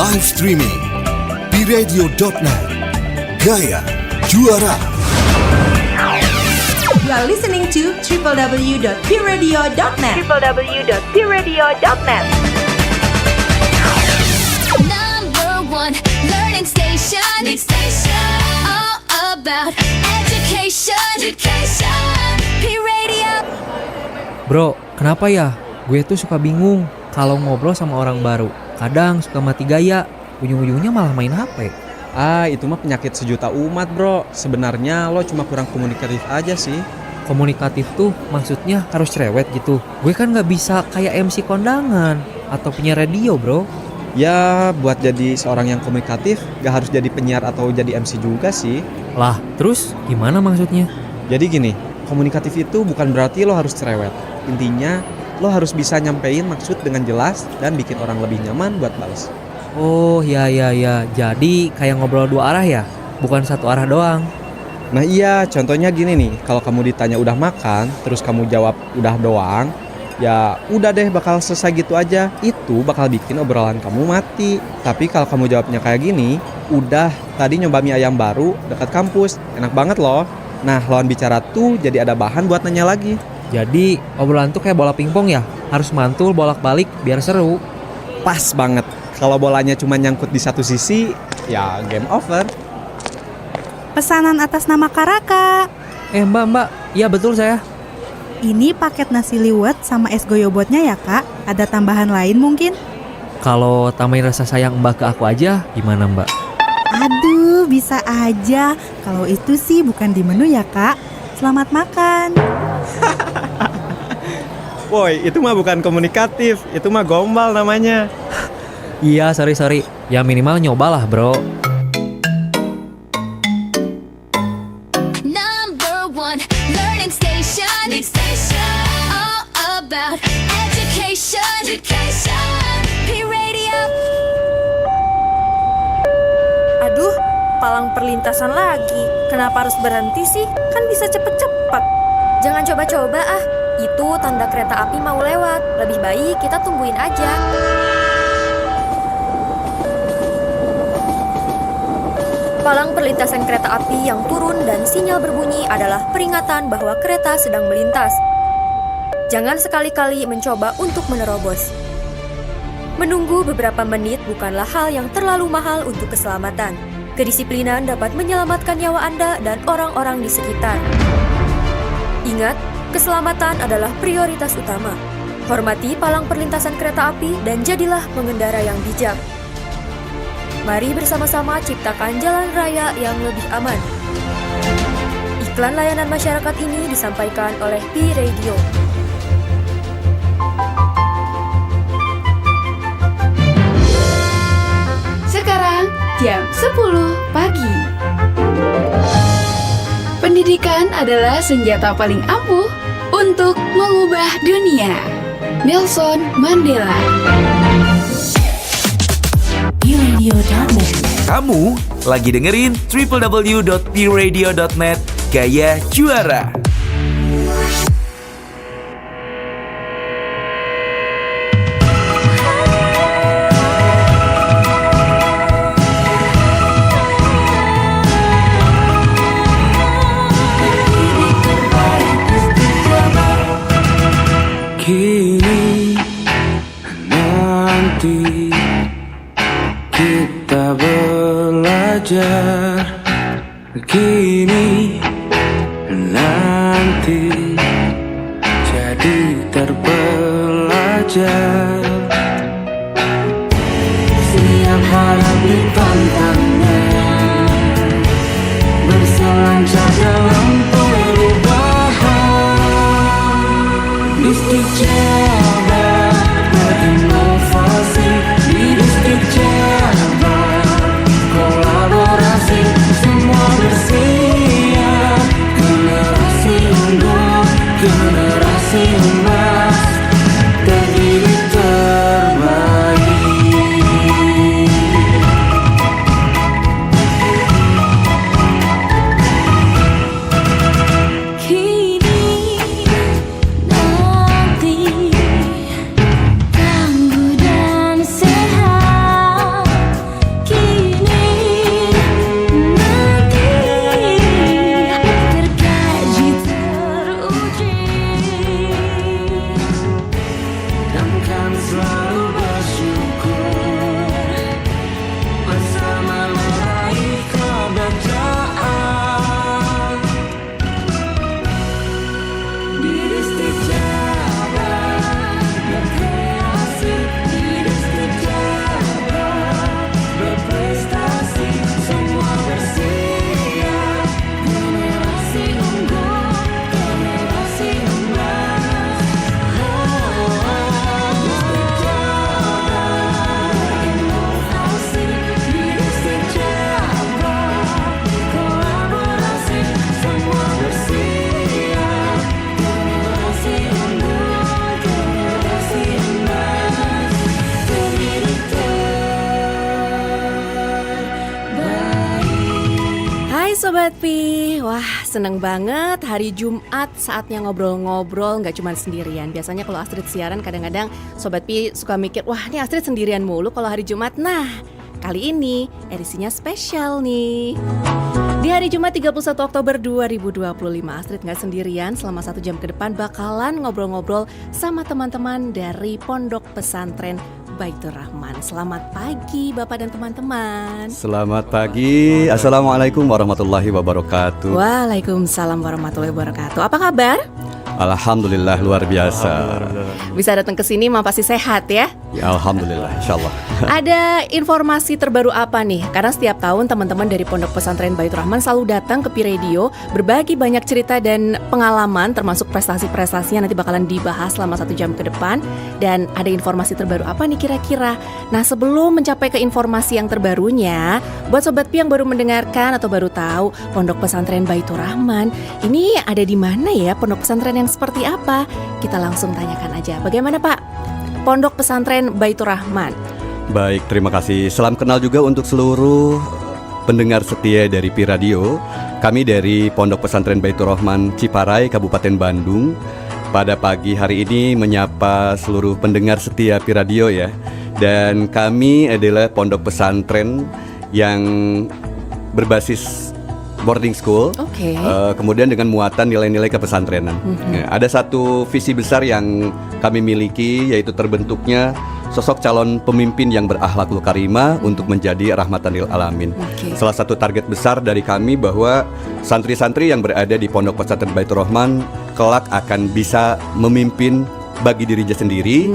Live streaming pradio.net. Gaya Juara. You are listening to www.pradio.net. www.pradio.net. Number one learning station. All about education. P-Radio. Bro, kenapa ya? Gue tuh suka bingung kalau ngobrol sama orang baru. Kadang suka mati gaya, ujung-ujungnya malah main HP. Itu mah penyakit sejuta umat, bro. Sebenarnya lo cuma kurang komunikatif aja sih. Komunikatif tuh maksudnya harus cerewet gitu. Gue kan gak bisa kayak MC kondangan atau penyiar radio, bro. Ya, buat jadi seorang yang komunikatif, gak harus jadi penyiar atau jadi MC juga sih. Lah, terus gimana maksudnya? Jadi gini, komunikatif itu bukan berarti lo harus cerewet. Intinya, lo harus bisa nyampein maksud dengan jelas dan bikin orang lebih nyaman buat balas. Oh, ya. Jadi kayak ngobrol dua arah ya? Bukan satu arah doang. Nah iya, contohnya gini nih, kalau kamu ditanya udah makan, terus kamu jawab udah doang, ya udah deh bakal selesai gitu aja. Itu bakal bikin obrolan kamu mati. Tapi kalau kamu jawabnya kayak gini, udah tadi nyoba mie ayam baru dekat kampus, enak banget loh. Nah lawan bicara tuh jadi ada bahan buat nanya lagi. Jadi obrolan tuh kayak bola pingpong ya? Harus mantul bolak-balik biar seru. Pas banget. Kalau bolanya cuma nyangkut di satu sisi, ya game over. Pesanan atas nama Karaka. Mbak, iya betul saya. Ini paket nasi liwet sama es goyobotnya ya kak. Ada tambahan lain mungkin? Kalau tambahin rasa sayang Mbak ke aku aja, gimana Mbak? Aduh, bisa aja. Kalau itu sih bukan di menu ya kak. Selamat makan. Woi, itu mah bukan komunikatif, itu mah gombal namanya. Iya, sorry. Ya minimal nyobalah bro. Number one learning station. All about education. P-Radio. Aduh, palang perlintasan lagi. Kenapa harus berhenti sih? Kan bisa cepet-cepet. Jangan coba-coba ah. Itu tanda kereta api mau lewat. Lebih baik kita tungguin aja. Palang perlintasan kereta api yang turun dan sinyal berbunyi adalah peringatan bahwa kereta sedang melintas. Jangan sekali-kali mencoba untuk menerobos. Menunggu beberapa menit bukanlah hal yang terlalu mahal untuk keselamatan. Kedisiplinan dapat menyelamatkan nyawa Anda dan orang-orang di sekitar. Ingat, keselamatan adalah prioritas utama. Hormati palang perlintasan kereta api dan jadilah pengendara yang bijak. Mari bersama-sama ciptakan jalan raya yang lebih aman. Iklan layanan masyarakat ini disampaikan oleh P-Radio. Sekarang jam 10 pagi. Pendidikan adalah senjata paling ampuh untuk mengubah dunia. Nelson Mandela. Kamu lagi dengerin www.pradio.net Gaya Juara. Kini nanti kita belajar. Kini nanti jadi terpelajar. Setiap hadapi tantangan, berselancar dalam perubahan. Distrik Jabar berinovasi, di Distrik Jabar kolaborasi, semua bersih. Sobat Pi, wah seneng banget hari Jumat saatnya ngobrol-ngobrol gak cuma sendirian. Biasanya kalau Astrid siaran kadang-kadang Sobat Pi suka mikir, wah ini Astrid sendirian mulu kalau hari Jumat. Nah, kali ini edisinya spesial nih. Di hari Jumat 31 Oktober 2025, Astrid gak sendirian. Selama 1 jam ke depan bakalan ngobrol-ngobrol sama teman-teman dari Pondok Pesantren Baitur Rahman. Selamat pagi Bapak dan teman-teman. Selamat pagi, Assalamualaikum warahmatullahi wabarakatuh. Waalaikumsalam warahmatullahi wabarakatuh. Apa kabar? Alhamdulillah luar biasa. Bisa datang ke sini mah pasti sehat ya? Ya, Alhamdulillah, insyaallah. Ada informasi terbaru apa nih? Karena setiap tahun teman-teman dari Pondok Pesantren Baitur Rahman selalu datang ke Pi Radio, berbagi banyak cerita dan pengalaman, termasuk prestasi-prestasinya nanti bakalan dibahas selama 1 jam ke depan. Dan ada informasi terbaru apa nih kira-kira? Nah, sebelum mencapai ke informasi yang terbarunya, buat Sobat Pi yang baru mendengarkan atau baru tahu Pondok Pesantren Baitur Rahman, ini ada di mana ya? Pondok pesantren yang seperti apa? Kita langsung tanyakan aja. Bagaimana Pak? Pondok Pesantren Baitur Rahman. Baik, terima kasih. Salam kenal juga untuk seluruh pendengar setia dari Pi Radio. Kami dari Pondok Pesantren Baitur Rahman Ciparai, Kabupaten Bandung. Pada pagi hari ini menyapa seluruh pendengar setia Pi Radio ya. Dan kami adalah pondok pesantren yang berbasis boarding school, kemudian dengan muatan nilai-nilai kepesantrenan. Ada satu visi besar yang kami miliki, yaitu terbentuknya sosok calon pemimpin yang berakhlakul karimah untuk menjadi rahmatan lil alamin. Salah satu target besar dari kami bahwa santri-santri yang berada di Pondok Pesantren Baitur Rahman kelak akan bisa memimpin bagi dirinya sendiri,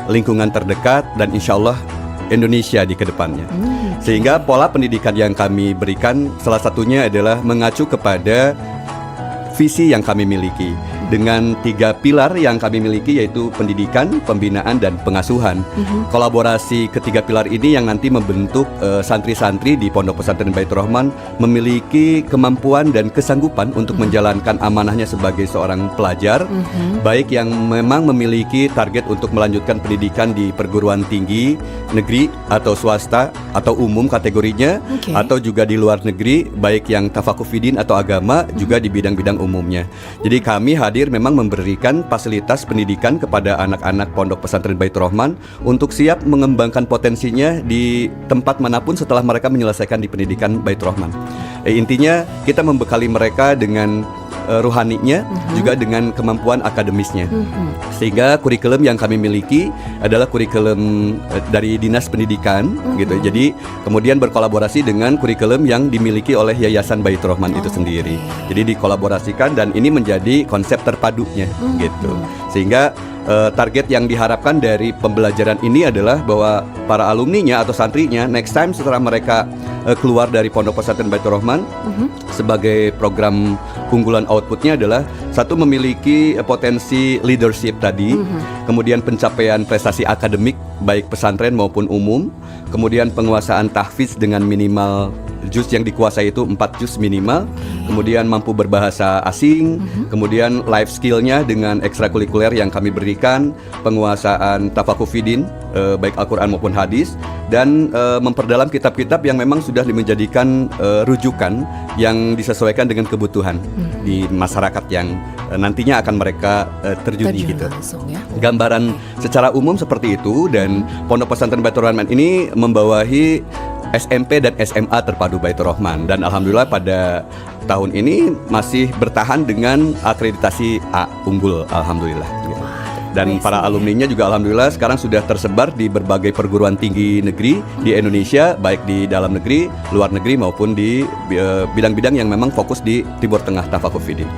lingkungan terdekat, dan insya Allah Indonesia di kedepannya. Sehingga pola pendidikan yang kami berikan salah satunya adalah mengacu kepada visi yang kami miliki dengan 3 pilar yang kami miliki, yaitu pendidikan, pembinaan, dan pengasuhan. Kolaborasi ketiga pilar ini yang nanti membentuk santri-santri di Pondok Pesantren Baitur Rahman memiliki kemampuan dan kesanggupan untuk menjalankan amanahnya sebagai seorang pelajar, baik yang memang memiliki target untuk melanjutkan pendidikan di perguruan tinggi negeri atau swasta atau umum kategorinya, atau juga di luar negeri, baik yang tafakuh fidin atau agama, juga di bidang-bidang umumnya. Jadi kami hadir memang memberikan fasilitas pendidikan kepada anak-anak Pondok Pesantren Baitur Rahman untuk siap mengembangkan potensinya di tempat manapun setelah mereka menyelesaikan di pendidikan Baitur Rahman. Intinya kita membekali mereka dengan ruhaninya, juga dengan kemampuan akademisnya. Sehingga kurikulum yang kami miliki adalah kurikulum dari Dinas Pendidikan gitu. Jadi kemudian berkolaborasi dengan kurikulum yang dimiliki oleh Yayasan Baitur Rahman itu sendiri. Jadi dikolaborasikan dan ini menjadi konsep terpadunya gitu. Sehingga target yang diharapkan dari pembelajaran ini adalah bahwa para alumninya atau santrinya next time setelah mereka keluar dari Pondok Pesantren Baitur Rahman, sebagai program unggulan outputnya adalah satu, memiliki potensi leadership tadi, kemudian pencapaian prestasi akademik baik pesantren maupun umum, kemudian penguasaan tahfiz dengan minimal juz yang dikuasai itu 4 juz minimal, kemudian mampu berbahasa asing, kemudian life skillnya dengan ekstrakurikuler yang kami berikan, penguasaan tafakuh fidin baik Al-Quran maupun hadis, dan memperdalam kitab-kitab yang memang sudah menjadikan rujukan yang disesuaikan dengan kebutuhan di masyarakat yang nantinya akan mereka terjuni gitu. Gambaran secara umum seperti itu, dan Pondok Pesantren Baitur Rahman ini membawahi SMP dan SMA terpadu Baitur Rahman, dan alhamdulillah pada tahun ini masih bertahan dengan akreditasi A unggul, alhamdulillah gitu. Dan para alumninya juga alhamdulillah sekarang sudah tersebar di berbagai perguruan tinggi negeri di Indonesia, baik di dalam negeri, luar negeri, maupun di bidang-bidang yang memang fokus di Timur Tengah tafakuh fidin.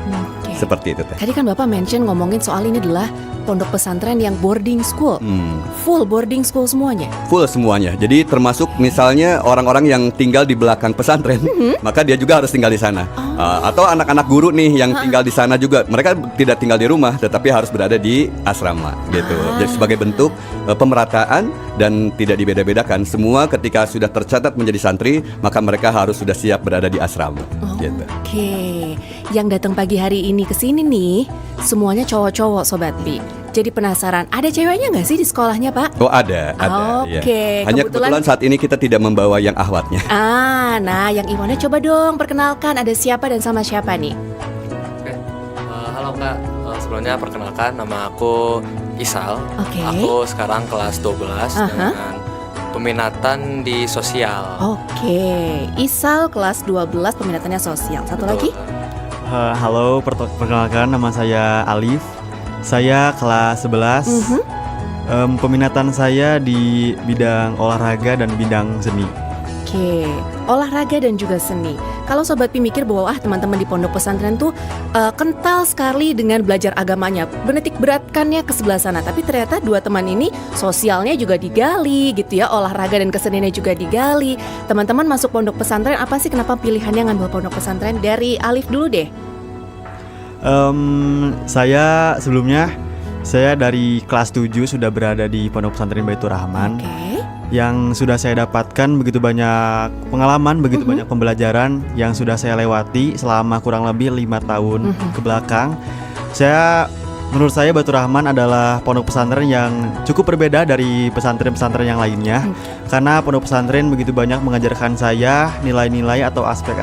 Seperti itu teh. Tadi kan Bapak mention ngomongin soal ini adalah pondok pesantren yang boarding school. Full boarding school semuanya? Full semuanya. Jadi termasuk misalnya orang-orang yang tinggal di belakang pesantren, maka dia juga harus tinggal di sana. Atau anak-anak guru nih yang tinggal di sana juga, mereka tidak tinggal di rumah tetapi harus berada di asrama gitu. Jadi sebagai bentuk pemerataan dan tidak dibeda-bedakan. Semua ketika sudah tercatat menjadi santri, maka mereka harus sudah siap berada di asrama gitu. Oke. Yang datang pagi hari ini ke sini nih semuanya cowok-cowok Sobat Pi. jadi penasaran, ada ceweknya nggak sih di sekolahnya, Pak? Oh ada. Oke, Ya. Hanya kebetulan saat ini kita tidak membawa yang ahwatnya. Nah yang Iwana coba dong perkenalkan ada siapa dan sama siapa nih? Halo Kak, sebelumnya perkenalkan nama aku Isal. Oke. Aku sekarang kelas 12 dengan peminatan di sosial. Oke, Isal kelas 12 peminatannya sosial. Satu lagi? Halo, perkenalkan nama saya Alif. Saya kelas 11. Peminatan saya di bidang olahraga dan bidang seni. Oke, olahraga dan juga seni. Kalau Sobat Pi mikir bahwa teman-teman di pondok pesantren tuh kental sekali dengan belajar agamanya, menitik beratkannya ke sebelah sana. Tapi ternyata dua teman ini sosialnya juga digali gitu ya, olahraga dan keseniannya juga digali. Teman-teman masuk pondok pesantren, apa sih kenapa pilihannya ngambil pondok pesantren? Dari Alif dulu deh. Saya sebelumnya dari kelas 7 sudah berada di Pondok Pesantren Baitur Rahman. Yang sudah saya dapatkan begitu banyak pengalaman, begitu banyak pembelajaran yang sudah saya lewati selama kurang lebih 5 tahun ke belakang. Menurut saya Baitur Rahman adalah pondok pesantren yang cukup berbeda dari pesantren-pesantren yang lainnya. Karena pondok pesantren begitu banyak mengajarkan saya nilai-nilai atau aspek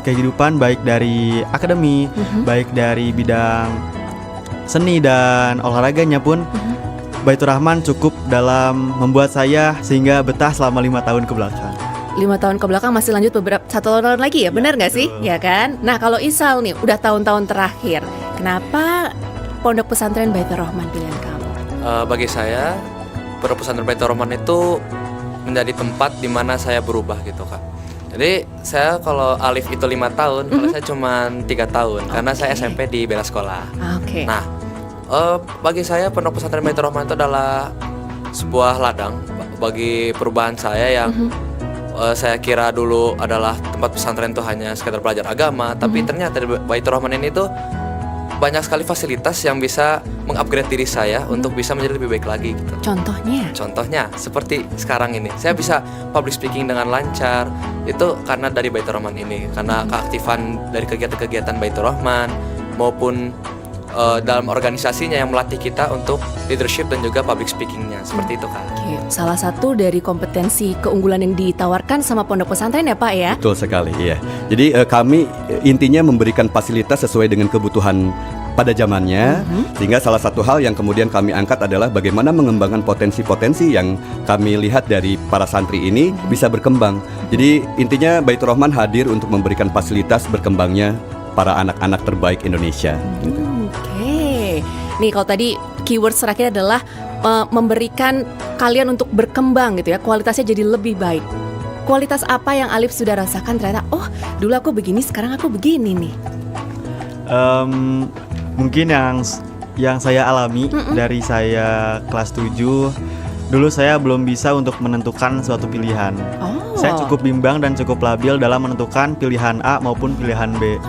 kehidupan, baik dari akademi, baik dari bidang seni dan olahraganya pun. Baitur Rahman cukup dalam membuat saya sehingga betah selama 5 tahun ke belakang. 5 tahun ke belakang masih lanjut satu tahun lagi ya, benar nggak sih? Ya kan? Nah kalau Isal nih udah tahun-tahun terakhir, kenapa pondok pesantren Baitur Rahman pilihan kamu? Bagi saya, pondok pesantren Baitur Rahman itu menjadi tempat di mana saya berubah gitu Kak. Jadi saya kalau Alif itu 5 tahun, kalau saya cuma 3 tahun karena saya SMP di bela sekolah. Nah, bagi saya pondok pesantren Baitur Rahman itu adalah sebuah ladang bagi perubahan saya yang saya kira dulu adalah tempat pesantren itu hanya sekedar belajar agama, tapi ternyata di Baitur Rahman ini tuh banyak sekali fasilitas yang bisa mengupgrade diri saya untuk bisa menjadi lebih baik lagi gitu. Contohnya seperti sekarang ini, saya bisa public speaking dengan lancar. Itu karena dari Baitur Rahman ini, karena keaktifan dari kegiatan-kegiatan Baitur Rahman maupun dalam organisasinya yang melatih kita untuk leadership dan juga public speakingnya, seperti itu kan. Salah satu dari kompetensi keunggulan yang ditawarkan sama pondok pesantren ya Pak ya? Betul sekali, ya. Jadi kami intinya memberikan fasilitas sesuai dengan kebutuhan pada zamannya, sehingga salah satu hal yang kemudian kami angkat adalah bagaimana mengembangkan potensi-potensi yang kami lihat dari para santri ini bisa berkembang. Jadi intinya Baitur Rahman hadir untuk memberikan fasilitas berkembangnya para anak-anak terbaik Indonesia. Oke, nih kalau tadi keyword terakhir adalah memberikan kalian untuk berkembang gitu ya, kualitasnya jadi lebih baik. Kualitas apa yang Alif sudah rasakan ternyata, oh dulu aku begini, sekarang aku begini nih? Mungkin yang saya alami dari saya kelas 7, dulu saya belum bisa untuk menentukan suatu pilihan. Saya cukup bimbang dan cukup labil dalam menentukan pilihan A maupun pilihan B.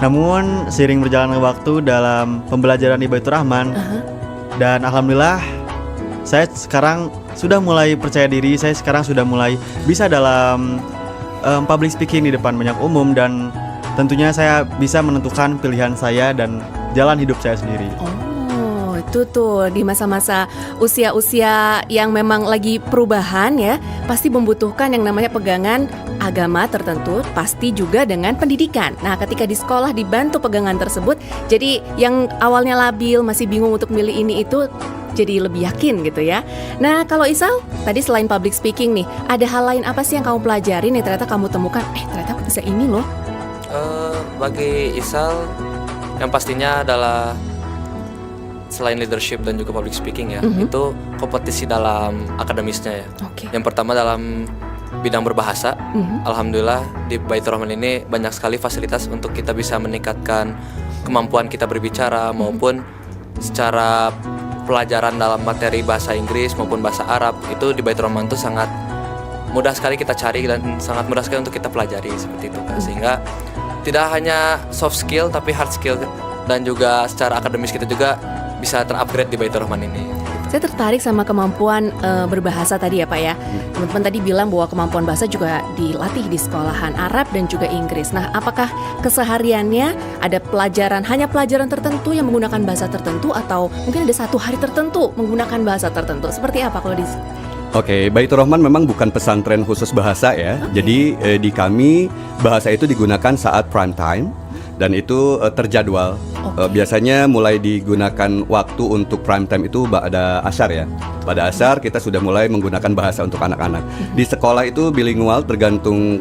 Namun seiring berjalannya waktu dalam pembelajaran di Baitur Rahman, dan alhamdulillah saya sekarang sudah mulai percaya diri. Saya sekarang sudah mulai bisa dalam public speaking di depan banyak umum, dan tentunya saya bisa menentukan pilihan saya dan jalan hidup saya sendiri. Itu tuh di masa-masa usia-usia yang memang lagi perubahan ya, pasti membutuhkan yang namanya pegangan agama tertentu, pasti juga dengan pendidikan. Nah ketika di sekolah dibantu pegangan tersebut, jadi yang awalnya labil, masih bingung untuk milih ini itu, jadi lebih yakin gitu ya. Nah kalau Isal, tadi selain public speaking nih, ada hal lain apa sih yang kamu pelajari nih, ternyata kamu temukan, ternyata aku bisa ini loh? Bagi Isal, yang pastinya adalah selain leadership dan juga public speaking ya, itu kompetisi dalam akademisnya ya. Yang pertama dalam bidang berbahasa, alhamdulillah di Baitur Rahman ini banyak sekali fasilitas untuk kita bisa meningkatkan kemampuan kita berbicara maupun secara pelajaran dalam materi bahasa Inggris maupun bahasa Arab. Itu di Baitur Rahman itu sangat mudah sekali kita cari dan sangat mudah sekali untuk kita pelajari seperti itu kan. Sehingga tidak hanya soft skill tapi hard skill dan juga secara akademis kita juga bisa terupgrade di Baitur Rahman ini. Saya tertarik sama kemampuan berbahasa tadi ya Pak ya. Teman-teman tadi bilang bahwa kemampuan bahasa juga dilatih di sekolahan Arab dan juga Inggris. Nah, apakah kesehariannya ada hanya pelajaran tertentu yang menggunakan bahasa tertentu, atau mungkin ada satu hari tertentu menggunakan bahasa tertentu? Seperti apa kalau di... Oke, Baitur Rahman memang bukan pesantren khusus bahasa ya. Jadi di kami bahasa itu digunakan saat prime time dan itu terjadwal. Biasanya mulai digunakan waktu untuk prime time itu pada asar ya. Pada asar kita sudah mulai menggunakan bahasa untuk anak-anak. Di sekolah itu bilingual tergantung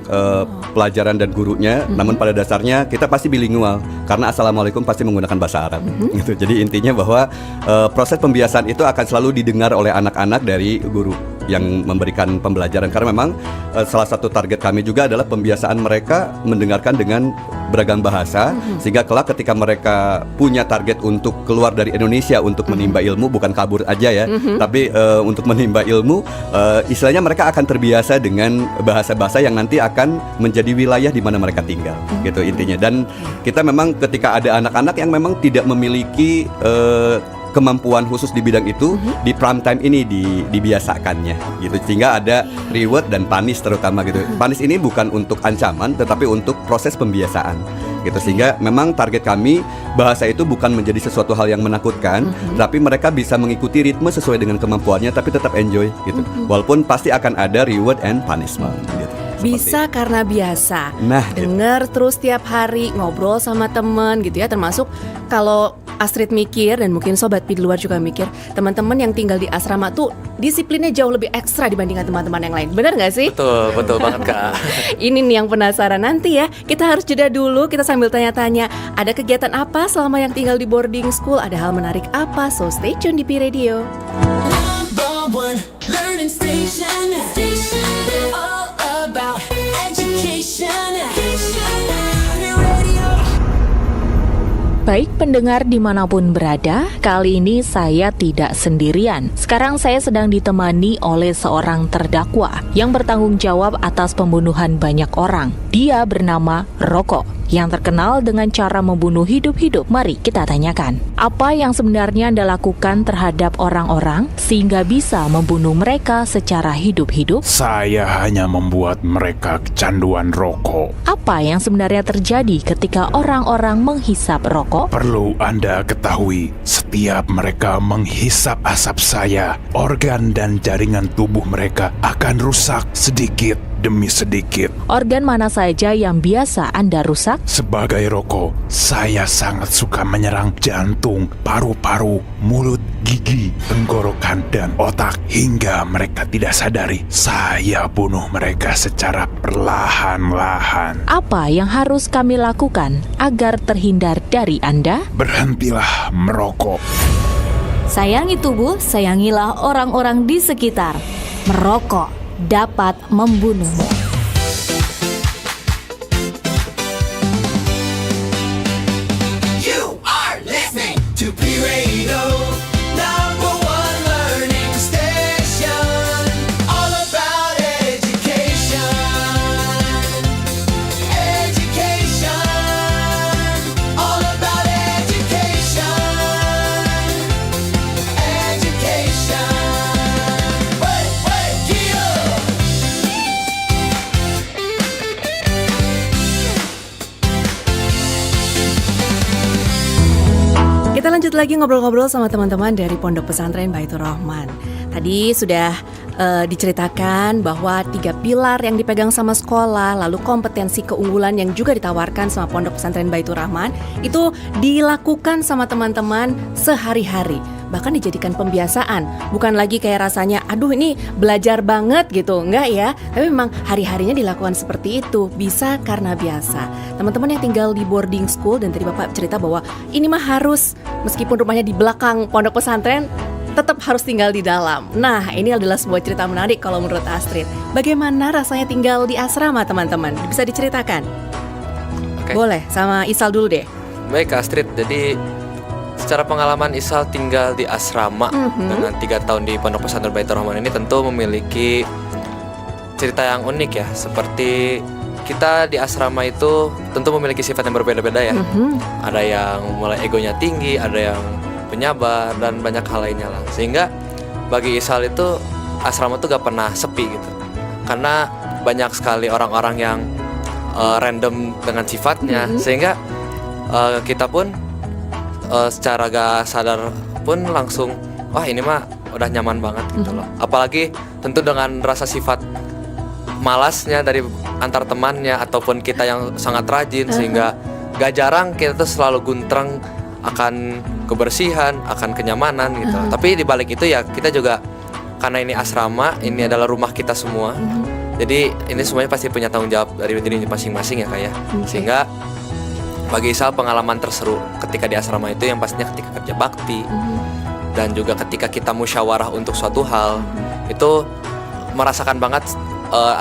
pelajaran dan gurunya. Namun pada dasarnya kita pasti bilingual karena assalamualaikum pasti menggunakan bahasa Arab. Gitu. Jadi intinya bahwa proses pembiasaan itu akan selalu didengar oleh anak-anak dari guru yang memberikan pembelajaran, karena memang salah satu target kami juga adalah pembiasaan mereka mendengarkan dengan beragam bahasa, sehingga kelak ketika mereka punya target untuk keluar dari Indonesia untuk menimba ilmu, bukan kabur aja ya, tapi untuk menimba ilmu, istilahnya mereka akan terbiasa dengan bahasa-bahasa yang nanti akan menjadi wilayah di mana mereka tinggal, gitu intinya. Dan kita memang ketika ada anak-anak yang memang tidak memiliki kemampuan khusus di bidang itu, di prime time ini dibiasakannya gitu, sehingga ada reward dan punish terutama gitu. Punish ini bukan untuk ancaman tetapi untuk proses pembiasaan gitu, sehingga memang target kami bahasa itu bukan menjadi sesuatu hal yang menakutkan, tapi mereka bisa mengikuti ritme sesuai dengan kemampuannya tapi tetap enjoy gitu. Walaupun pasti akan ada reward and punishment gitu. Bisa karena biasa. Nah, dengar terus tiap hari, ngobrol sama teman gitu ya. Termasuk kalau Astrid mikir, dan mungkin sobat di luar juga mikir, teman-teman yang tinggal di asrama tuh disiplinnya jauh lebih ekstra dibandingkan teman-teman yang lain. Benar nggak sih? Betul banget Kak. Ini nih yang penasaran. Nanti ya kita harus jeda dulu, kita sambil tanya-tanya ada kegiatan apa selama yang tinggal di boarding school, ada hal menarik apa. So stay tune di Pi Radio. Learning station, all about education. Baik pendengar dimanapun berada, kali ini saya tidak sendirian. Sekarang saya sedang ditemani oleh seorang terdakwa yang bertanggung jawab atas pembunuhan banyak orang. Dia bernama Roko, yang terkenal dengan cara membunuh hidup-hidup. Mari kita tanyakan, apa yang sebenarnya Anda lakukan terhadap orang-orang sehingga bisa membunuh mereka secara hidup-hidup? Saya hanya membuat mereka kecanduan rokok. Apa yang sebenarnya terjadi ketika orang-orang menghisap rokok? Perlu Anda ketahui, setiap mereka menghisap asap saya, organ dan jaringan tubuh mereka akan rusak sedikit demi sedikit. Organ mana saja yang biasa Anda rusak? Sebagai rokok, saya sangat suka menyerang jantung, paru-paru, mulut, gigi, tenggorokan, dan otak. Hingga mereka tidak sadari, saya bunuh mereka secara perlahan-lahan. Apa yang harus kami lakukan agar terhindar dari Anda? Berhentilah merokok. Sayangi tubuh, sayangilah orang-orang di sekitar. Merokok dapat membunuhmu. You are listening to Pi Radio, #1 learning station, all about education. Education, all about education. Education. Wait, Gio. Kita lanjut lagi ngobrol-ngobrol sama teman-teman dari Pondok Pesantren Baitur Rahman. Tadi sudah diceritakan bahwa 3 pilar yang dipegang sama sekolah, lalu kompetensi keunggulan yang juga ditawarkan sama Pondok Pesantren Baitur Rahman, itu dilakukan sama teman-teman sehari-hari. Bahkan dijadikan pembiasaan, bukan lagi kayak rasanya aduh ini belajar banget gitu, enggak ya. Tapi memang hari-harinya dilakukan seperti itu, bisa karena biasa. Teman-teman yang tinggal di boarding school, dan tadi Bapak cerita bahwa ini mah harus, meskipun rumahnya di belakang pondok pesantren, tetap harus tinggal di dalam. Nah, ini adalah sebuah cerita menarik kalau menurut Astrid. Bagaimana rasanya tinggal di asrama, teman-teman? Bisa diceritakan? Oke. Boleh, sama Isal dulu deh. Baik Astrid, jadi secara pengalaman Isal tinggal di asrama dengan 3 tahun di Pondok Pesantren Baitur Rahman ini tentu memiliki cerita yang unik ya. Seperti kita di asrama itu tentu memiliki sifat yang berbeda-beda ya. Ada yang mulai egonya tinggi, ada yang penyabar, dan banyak hal lainnya lah. Sehingga bagi Isal itu asrama tuh gak pernah sepi gitu. Karena banyak sekali orang-orang yang random dengan sifatnya, sehingga kita pun secara gak sadar pun langsung wah ini mah udah nyaman banget gitu loh. Apalagi tentu dengan rasa sifat malasnya dari antar temannya ataupun kita yang sangat rajin, sehingga gak jarang kita tuh selalu guntreng akan kebersihan, akan kenyamanan gitu. Tapi di balik itu ya kita juga, karena ini asrama, ini adalah rumah kita semua. Jadi ini semuanya pasti punya tanggung jawab dari diri masing-masing ya Kak ya. Sehingga bagi Isal pengalaman terseru ketika di asrama itu yang pastinya ketika kerja bakti dan juga ketika kita musyawarah untuk suatu hal, itu merasakan banget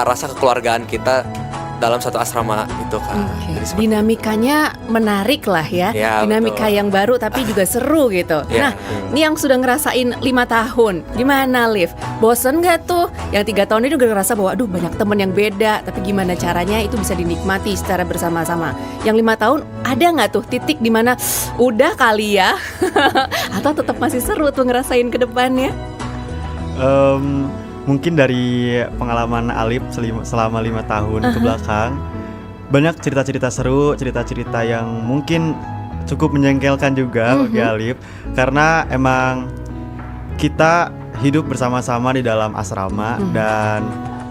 rasa kekeluargaan kita dalam satu asrama itu Kak. Dinamikanya menarik lah ya, dinamika betul. yang baru tapi juga seru gitu. Nah, ini yang sudah ngerasain 5 tahun, gimana Liv? Bosen gak tuh? Yang 3 tahun ini udah ngerasa bahwa aduh banyak temen yang beda, tapi gimana caranya itu bisa dinikmati secara bersama-sama. Yang 5 tahun ada gak tuh titik dimana udah kali ya? Atau tetap masih seru tuh ngerasain ke depannya? Mungkin dari pengalaman Alif selama 5 tahun ke belakang, banyak cerita-cerita seru, cerita-cerita yang mungkin cukup menjengkelkan juga bagi Alif, karena emang kita hidup bersama-sama di dalam asrama dan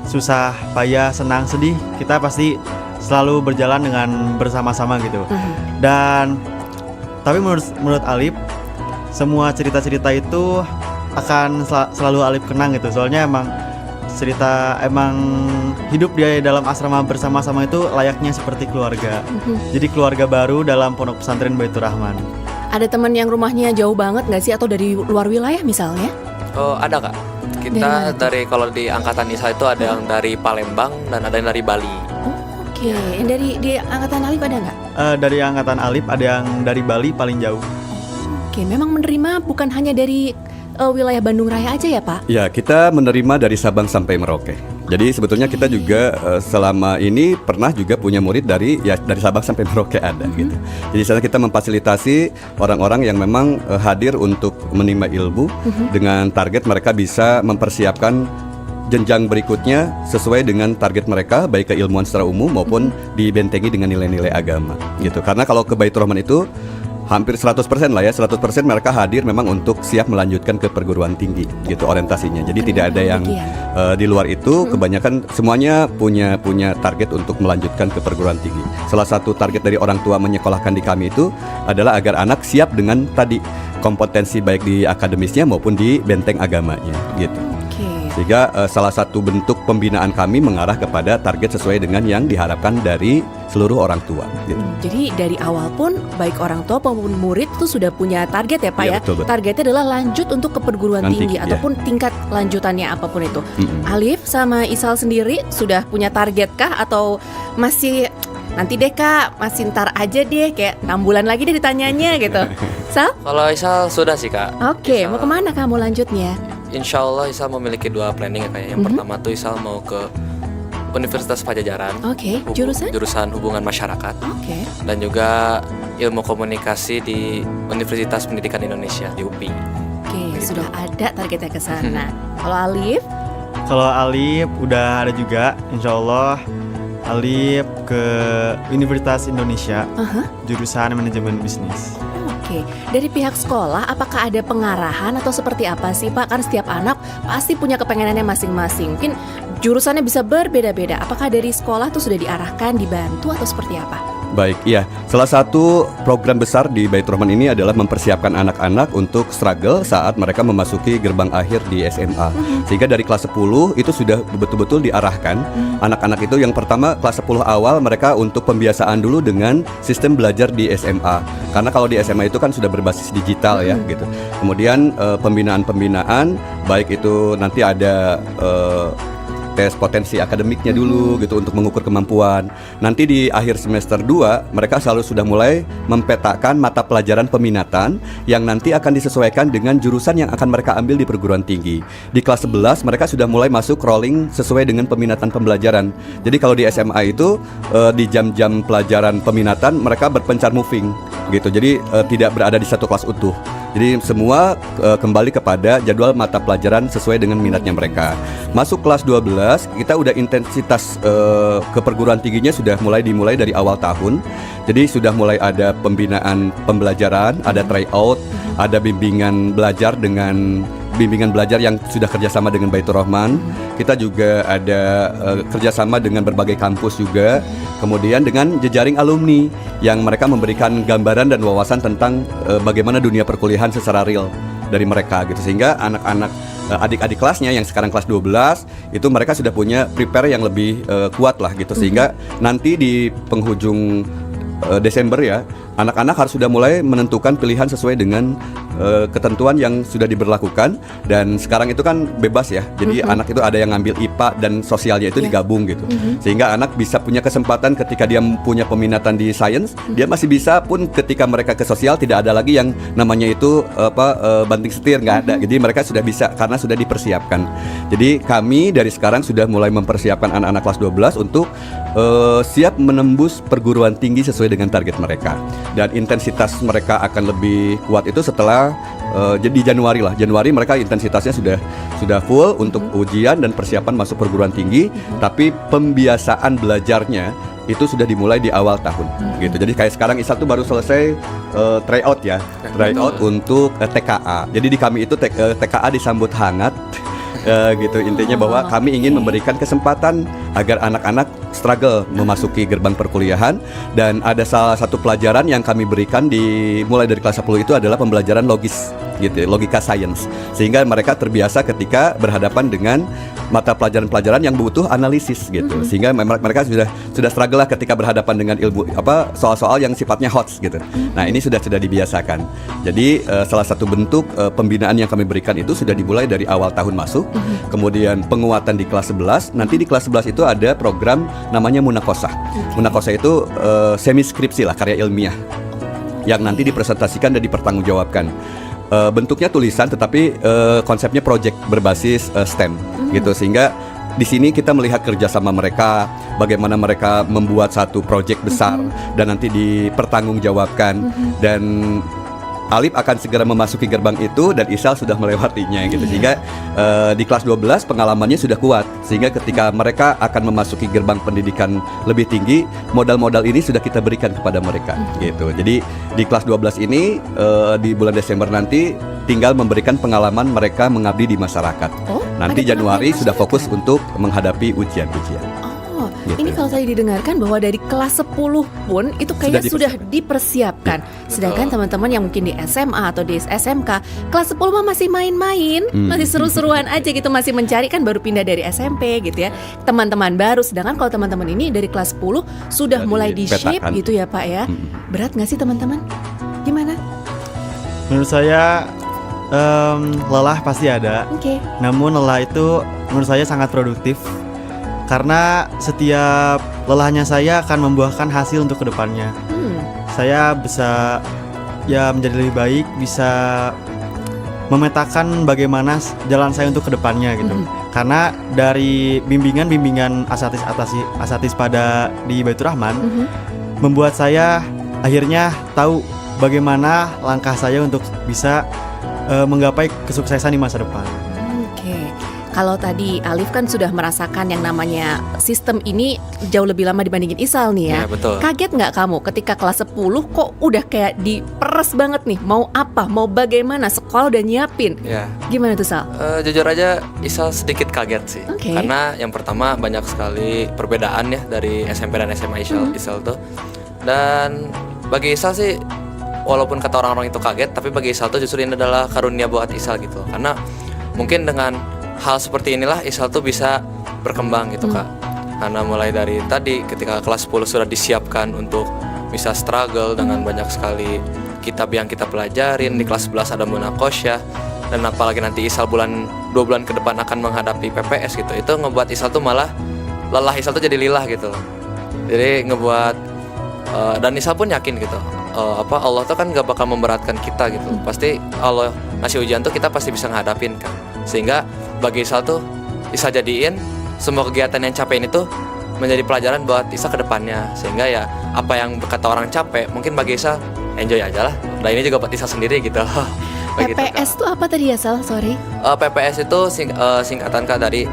susah, payah, senang, sedih kita pasti selalu berjalan dengan bersama-sama gitu. Dan tapi menurut Alif, semua cerita-cerita itu akan selalu Alif kenang gitu. Soalnya emang hidup di dalam asrama bersama-sama itu layaknya seperti keluarga. Jadi keluarga baru dalam Pondok Pesantren Baitur Rahman. Ada teman yang rumahnya jauh banget nggak sih, atau dari luar wilayah misalnya? Oh ada Kak. Kita dari kalau di angkatan Isal itu ada yang dari Palembang dan ada yang dari Bali. Oke, yang dari di angkatan Alif ada nggak? Dari angkatan Alif ada yang dari Bali paling jauh. Oke, memang menerima bukan hanya dari wilayah Bandung Raya aja ya Pak? Ya, kita menerima dari Sabang sampai Merauke. Jadi sebetulnya kita juga selama ini pernah juga punya murid dari Sabang sampai Merauke ada gitu. Jadi sana kita memfasilitasi orang-orang yang memang hadir untuk menimba ilmu dengan target mereka bisa mempersiapkan jenjang berikutnya sesuai dengan target mereka, baik keilmuan secara umum maupun dibentengi dengan nilai-nilai agama gitu. Karena kalau ke Baitur Rahman itu hampir 100% lah ya, 100% mereka hadir memang untuk siap melanjutkan ke perguruan tinggi gitu orientasinya. Jadi tidak ada yang di luar itu, kebanyakan semuanya punya target untuk melanjutkan ke perguruan tinggi. Salah satu target dari orang tua menyekolahkan di kami itu adalah agar anak siap dengan tadi kompetensi baik di akademisnya maupun di benteng agamanya gitu. Sehingga salah satu bentuk pembinaan kami mengarah kepada target sesuai dengan yang diharapkan dari seluruh orang tua gitu. Jadi dari awal pun baik orang tua maupun murid itu sudah punya target ya Pak ya? Betul. Targetnya adalah lanjut untuk ke perguruan tinggi ataupun tingkat lanjutannya apapun itu. Alif sama Isal sendiri sudah punya target kah atau masih nanti deh Kak, masih ntar aja deh, kayak 6 bulan lagi deh ditanyanya gitu? Sal? Kalau Isal sudah sih Kak. Oke, mau kemana kamu lanjutnya? Insya Allah Isal memiliki 2 planning ya Kak. Yang pertama tuh Isal mau ke Universitas Pajajaran. Jurusan Hubungan Masyarakat. Dan juga Ilmu Komunikasi di Universitas Pendidikan Indonesia di UPI. Sudah ada targetnya ke sana. Kalau Alif? Kalau Alif udah ada juga, insya Allah Alif ke Universitas Indonesia, jurusan Manajemen Bisnis. Oke, dari pihak sekolah apakah ada pengarahan atau seperti apa sih Pak? Kan setiap anak pasti punya kepengenannya masing-masing. Mungkin jurusannya bisa berbeda-beda. Apakah dari sekolah tuh sudah diarahkan, dibantu atau seperti apa? Baik, iya. Salah satu program besar di Baitur Rahman ini adalah mempersiapkan anak-anak untuk struggle saat mereka memasuki gerbang akhir di SMA. Sehingga dari kelas 10 itu sudah betul-betul diarahkan anak-anak itu yang pertama kelas 10 awal mereka untuk pembiasaan dulu dengan sistem belajar di SMA. Karena kalau di SMA itu kan sudah berbasis digital ya gitu. Kemudian pembinaan-pembinaan baik itu nanti ada tes potensi akademiknya dulu gitu untuk mengukur kemampuan. Nanti di akhir semester 2 mereka selalu sudah mulai mempetakan mata pelajaran peminatan yang nanti akan disesuaikan dengan jurusan yang akan mereka ambil di perguruan tinggi. Di kelas 11 mereka sudah mulai masuk rolling sesuai dengan peminatan pembelajaran. Jadi kalau di SMA itu di jam-jam pelajaran peminatan mereka berpencar moving gitu. Jadi tidak berada di satu kelas utuh. Jadi semua kembali kepada jadwal mata pelajaran sesuai dengan minatnya mereka. Masuk kelas 12 kita udah intensitas ke perguruan tingginya sudah dimulai dari awal tahun. Jadi sudah mulai ada pembinaan pembelajaran, ada tryout, ada bimbingan belajar yang sudah kerjasama dengan Baitur Rahman. Kita juga ada kerjasama dengan berbagai kampus juga. Kemudian dengan jejaring alumni yang mereka memberikan gambaran dan wawasan tentang bagaimana dunia perkuliahan secara real dari mereka gitu. Sehingga anak-anak adik-adik kelasnya yang sekarang kelas 12 itu mereka sudah punya prepare yang lebih kuat lah gitu. Sehingga nanti di penghujung Desember ya, anak-anak harus sudah mulai menentukan pilihan sesuai dengan ketentuan yang sudah diberlakukan. Dan sekarang itu kan bebas ya. Jadi anak itu ada yang ngambil IPA dan sosialnya itu digabung gitu. Sehingga anak bisa punya kesempatan ketika dia punya peminatan di sains, dia masih bisa pun ketika mereka ke sosial tidak ada lagi yang namanya itu banting setir, nggak ada. Jadi mereka sudah bisa karena sudah dipersiapkan. Jadi kami dari sekarang sudah mulai mempersiapkan anak-anak kelas 12 untuk siap menembus perguruan tinggi sesuai dengan target mereka. Dan intensitas mereka akan lebih kuat itu setelah jadi Januari mereka intensitasnya sudah full untuk ujian dan persiapan masuk perguruan tinggi. Tapi pembiasaan belajarnya itu sudah dimulai di awal tahun gitu. Jadi kayak sekarang Isal tuh baru selesai tryout untuk TKA. Jadi di kami itu TKA disambut hangat. Gitu intinya bahwa kami ingin memberikan kesempatan agar anak-anak struggle memasuki gerbang perkuliahan. Dan ada salah satu pelajaran yang kami berikan mulai dari kelas 10 itu adalah pembelajaran logis gitu, logika sains, sehingga mereka terbiasa ketika berhadapan dengan mata pelajaran-pelajaran yang butuh analisis gitu. Sehingga mereka sudah struggle lah ketika berhadapan dengan soal-soal yang sifatnya HOTS gitu. Nah, ini sudah dibiasakan. Jadi salah satu bentuk pembinaan yang kami berikan itu sudah dimulai dari awal tahun masuk. Kemudian penguatan di kelas 11. Nanti di kelas 11 itu ada program namanya Munakosah. Munakosah itu semi skripsi lah, karya ilmiah yang nanti dipresentasikan dan dipertanggungjawabkan. Bentuknya tulisan tetapi konsepnya project berbasis STEM gitu. Sehingga di sini kita melihat kerjasama mereka, bagaimana mereka membuat satu project besar dan nanti dipertanggungjawabkan. Dan Alif akan segera memasuki gerbang itu dan Isal sudah melewatinya gitu. Sehingga di kelas 12 pengalamannya sudah kuat. Sehingga ketika mereka akan memasuki gerbang pendidikan lebih tinggi, modal-modal ini sudah kita berikan kepada mereka gitu. Jadi di kelas 12 ini di bulan Desember nanti tinggal memberikan pengalaman mereka mengabdi di masyarakat. Nanti Januari sudah fokus untuk menghadapi ujian-ujian. Ini kalau tadi didengarkan bahwa dari kelas 10 pun itu kayaknya sudah dipersiapkan. Sedangkan teman-teman yang mungkin di SMA atau di SMK kelas 10 mah masih main-main, masih seru-seruan aja gitu, masih mencari kan baru pindah dari SMP gitu ya. Teman-teman baru, sedangkan kalau teman-teman ini dari kelas 10 sudah mulai di shape gitu ya Pak ya. Berat gak sih teman-teman? Gimana? Menurut saya lelah pasti ada. Namun lelah itu menurut saya sangat produktif. Karena setiap lelahnya saya akan membuahkan hasil untuk kedepannya. Saya bisa menjadi lebih baik, bisa memetakan bagaimana jalan saya untuk kedepannya gitu. Karena dari bimbingan asatis pada di Baitur Rahman membuat saya akhirnya tahu bagaimana langkah saya untuk bisa menggapai kesuksesan di masa depan. Kalau tadi Alif kan sudah merasakan yang namanya sistem ini jauh lebih lama dibandingin Isal nih ya. Betul. Kaget nggak kamu ketika kelas 10 kok udah kayak diperes banget nih, mau apa, mau bagaimana, sekolah udah nyiapin. Gimana tuh Sal? Jujur aja Isal sedikit kaget sih. Karena yang pertama banyak sekali perbedaan ya dari SMP dan SMA Isal tuh. Dan bagi Isal sih walaupun kata orang-orang itu kaget, tapi bagi Isal tuh justru ini adalah karunia buat Isal gitu. Karena mungkin dengan hal seperti inilah Isal tuh bisa berkembang gitu Kak. Karena mulai dari tadi ketika kelas 10 sudah disiapkan untuk bisa struggle dengan banyak sekali kitab yang kita pelajarin. Di kelas 11 ada Munakosyah. Dan apalagi nanti Isal 2 bulan ke depan akan menghadapi PPS gitu. Itu ngebuat Isal tuh malah lelah Isal tuh jadi lilah gitu. Jadi ngebuat dan Isal pun yakin gitu. Allah tuh kan gak bakal memberatkan kita gitu. Pasti Allah ngasih ujian tuh kita pasti bisa ngadapin kan. Sehingga bagi Isal tuh Isal jadiin semua kegiatan yang capek ini tuh menjadi pelajaran buat Isal ke depannya. Sehingga ya apa yang kata orang capek mungkin bagi Isal enjoy aja lah. Nah ini juga buat Isa sendiri gitu. Begitu, Kak. PPS itu apa tadi ya, Sal? Sorry. PPS itu singkatan Kak dari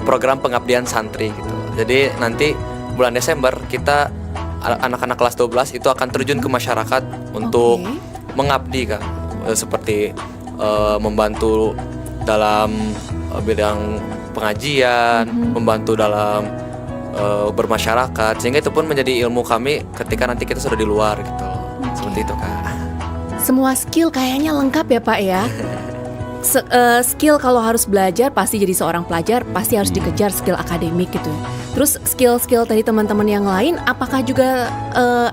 program pengabdian santri gitu. Jadi nanti bulan Desember kita anak-anak kelas 12 itu akan terjun ke masyarakat untuk mengabdi Kak. Seperti membantu dalam bidang pengajian, membantu dalam bermasyarakat, sehingga itu pun menjadi ilmu kami ketika nanti kita sudah di luar gitu. Seperti itu Kak. Semua skill kayaknya lengkap ya Pak ya. Skill kalau harus belajar pasti jadi seorang pelajar pasti harus dikejar skill akademik gitu. Terus skill-skill tadi teman-teman yang lain apakah juga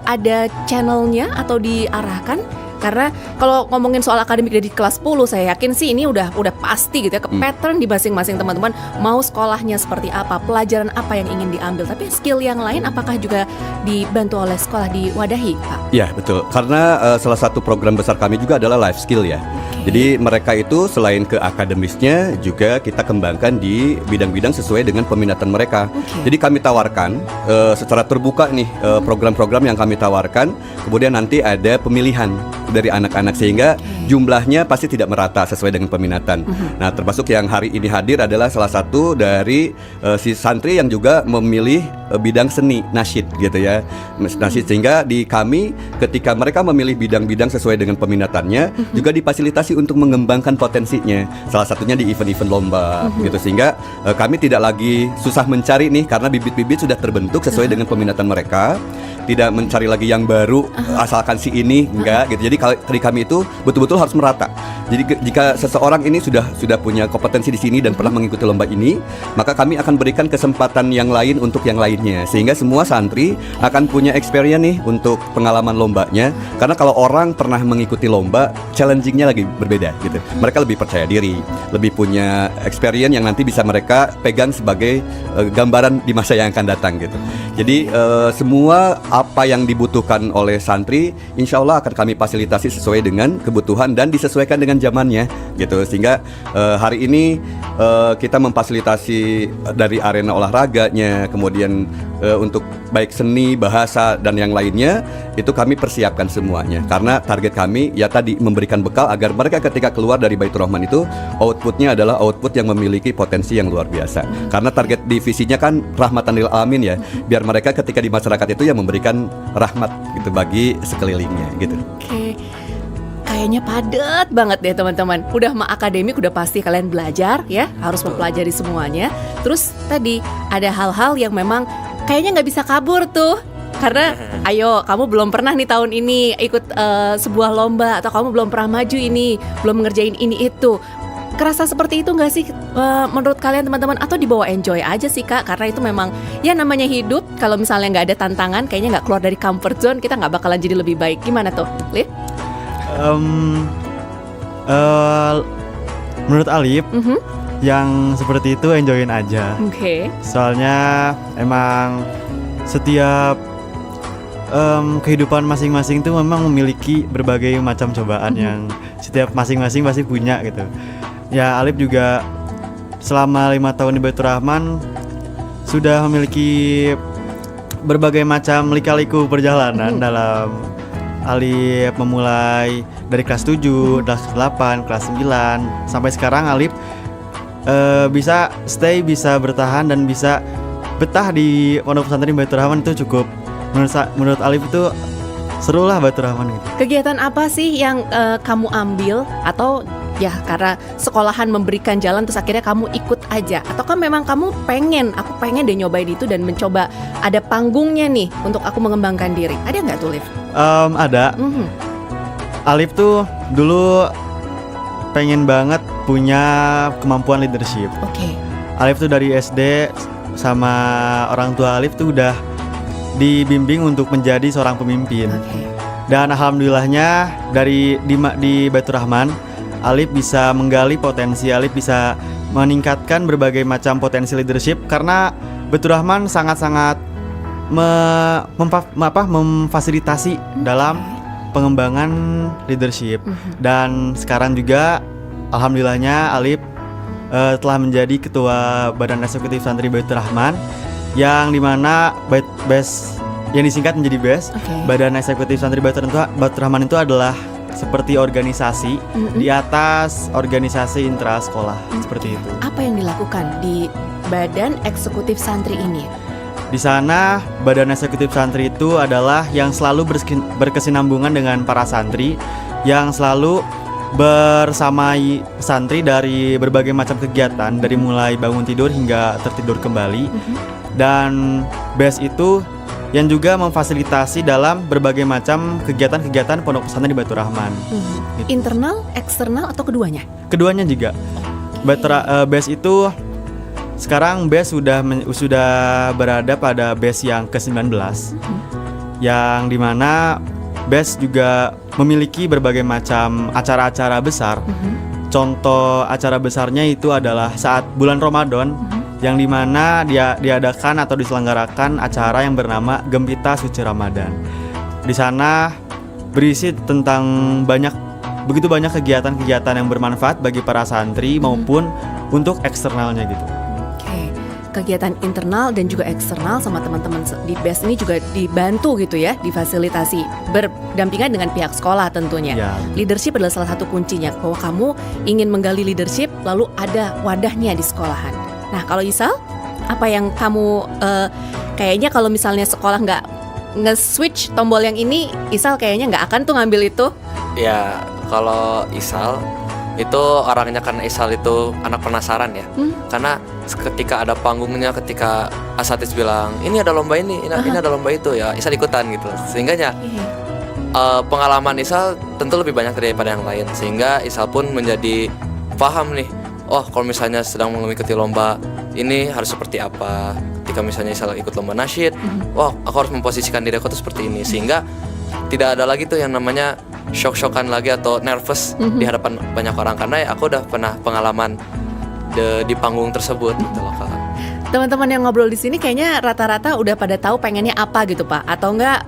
ada channelnya atau diarahkan? Karena kalau ngomongin soal akademik dari kelas 10 saya yakin sih ini udah pasti gitu ya ke pattern di masing-masing teman-teman mau sekolahnya seperti apa, pelajaran apa yang ingin diambil. Tapi skill yang lain apakah juga dibantu oleh sekolah diwadahi Pak? Ya betul, karena salah satu program besar kami juga adalah life skill ya. Jadi mereka itu selain ke akademisnya juga kita kembangkan di bidang-bidang sesuai dengan peminatan mereka. Jadi kami tawarkan secara terbuka nih program-program yang kami tawarkan. Kemudian nanti ada pemilihan dari anak-anak sehingga jumlahnya pasti tidak merata sesuai dengan peminatan. Nah termasuk yang hari ini hadir adalah salah satu dari si santri yang juga memilih bidang seni nasyid gitu ya. Nasyid sehingga di kami ketika mereka memilih bidang-bidang sesuai dengan peminatannya juga difasilitasi untuk mengembangkan potensinya. Salah satunya di event-event lomba gitu sehingga kami tidak lagi susah mencari nih karena bibit-bibit sudah terbentuk sesuai dengan peminatan mereka. Tidak mencari lagi yang baru asalkan si ini enggak gitu. Jadi dari kami itu betul-betul harus merata. Jadi jika seseorang ini sudah punya kompetensi di sini dan pernah mengikuti lomba ini, maka kami akan berikan kesempatan yang lain untuk yang lainnya sehingga semua santri akan punya experience nih untuk pengalaman lombanya. Karena kalau orang pernah mengikuti lomba, challengingnya lagi berbeda gitu. Mereka lebih percaya diri, lebih punya experience yang nanti bisa mereka pegang sebagai gambaran di masa yang akan datang gitu. Jadi semua apa yang dibutuhkan oleh santri, insya Allah akan kami fasilitasi sesuai dengan kebutuhan dan disesuaikan dengan zamannya, gitu. Sehingga hari ini kita memfasilitasi dari arena olahraganya, kemudian untuk baik seni, bahasa dan yang lainnya itu kami persiapkan semuanya. Karena target kami ya tadi memberikan bekal agar mereka ketika keluar dari Baitur Rahman itu outputnya adalah output yang memiliki potensi yang luar biasa. Karena target divisinya kan rahmatan lil alamin ya, biar mereka ketika di masyarakat itu yang memberikan rahmat gitu bagi sekelilingnya gitu. Oke. Kayaknya padat banget deh teman-teman. Udah mah akademik udah pasti kalian belajar ya, harus mempelajari semuanya. Terus tadi ada hal-hal yang memang kayaknya nggak bisa kabur tuh. Karena ayo kamu belum pernah nih tahun ini ikut sebuah lomba atau kamu belum pernah maju ini, belum ngerjain ini itu. Kerasa seperti itu nggak sih menurut kalian teman-teman? Atau dibawa enjoy aja sih Kak? Karena itu memang ya namanya hidup. Kalau misalnya nggak ada tantangan, kayaknya nggak keluar dari comfort zone, kita nggak bakalan jadi lebih baik. Gimana tuh, Lip? Menurut Alip, yang seperti itu enjoyin aja. Soalnya emang setiap kehidupan masing-masing itu memang memiliki berbagai macam cobaan yang setiap masing-masing pasti punya gitu. Ya Alip juga selama 5 tahun di Baitur Rahman sudah memiliki berbagai macam lika-liku perjalanan dalam Alip memulai dari kelas 7, kelas 8, kelas 9 sampai sekarang Alip bisa stay, bisa bertahan dan bisa betah di Pondok Pesantren Baitur Rahman itu cukup menurut Alip itu seru lah Baitur Rahman gitu. Kegiatan apa sih yang kamu ambil atau ya karena sekolahan memberikan jalan terus akhirnya kamu ikut aja, atau kan memang kamu aku pengen deh nyobain itu dan mencoba ada panggungnya nih untuk aku mengembangkan diri. Ada nggak tuh Liv? Ada. Alip tuh dulu pengen banget punya kemampuan leadership. Alip tuh dari SD sama orang tua Alip tuh udah dibimbing untuk menjadi seorang pemimpin. Dan alhamdulillahnya di Baitur Rahman Alip bisa menggali potensi, Alip bisa meningkatkan berbagai macam potensi leadership karena Baitur Rahman sangat-sangat memfasilitasi dalam pengembangan leadership. Dan sekarang juga alhamdulillahnya Alip telah menjadi ketua Badan Eksekutif Santri Baitur Rahman, yang dimana yang disingkat menjadi BES. Badan Eksekutif Santri Baitur Rahman itu adalah seperti organisasi di atas organisasi intra sekolah seperti itu. Apa yang dilakukan di Badan Eksekutif Santri ini? Di sana Badan Eksekutif Santri itu adalah yang selalu berkesinambungan dengan para santri, yang selalu bersamai santri dari berbagai macam kegiatan, dari mulai bangun tidur hingga tertidur kembali. Dan BES itu yang juga memfasilitasi dalam berbagai macam kegiatan-kegiatan pondok pesantren di Baitur Rahman. Internal, eksternal atau keduanya? Keduanya juga. BES itu sekarang BES sudah berada pada BES yang ke-19, yang dimana BES juga memiliki berbagai macam acara-acara besar. Contoh acara besarnya itu adalah saat bulan Ramadan, yang dimana dia diadakan atau diselenggarakan acara yang bernama Gempita Suci Ramadan. Di sana berisi tentang begitu banyak kegiatan-kegiatan yang bermanfaat bagi para santri maupun untuk eksternalnya gitu. Kegiatan internal dan juga eksternal sama teman-teman di BES ini juga dibantu gitu ya, difasilitasi berdampingan dengan pihak sekolah tentunya. Leadership adalah salah satu kuncinya, bahwa kamu ingin menggali leadership lalu ada wadahnya di sekolahan. Nah kalau Isal, apa yang kamu kayaknya kalau misalnya sekolah nggak nge-switch tombol yang ini, Isal kayaknya nggak akan tuh ngambil itu? Ya kalau Isal itu orangnya, karena Isal itu anak penasaran ya. Karena ketika ada panggungnya, ketika asatidz bilang ini ada lomba ini ada lomba itu, ya Isal ikutan gitu. Sehingganya pengalaman Isal tentu lebih banyak daripada yang lain, sehingga Isal pun menjadi paham nih, oh kalau misalnya sedang mengikuti lomba ini harus seperti apa. Ketika misalnya Isal ikut lomba nasyid, wah aku harus memposisikan diri aku tuh seperti ini, sehingga tidak ada lagi tuh yang namanya shock-shockan lagi atau nervous di hadapan banyak orang, karena ya aku udah pernah pengalaman di panggung tersebut gitu loh Kak. Teman-teman yang ngobrol di sini kayaknya rata-rata udah pada tahu pengennya apa gitu Pak, atau enggak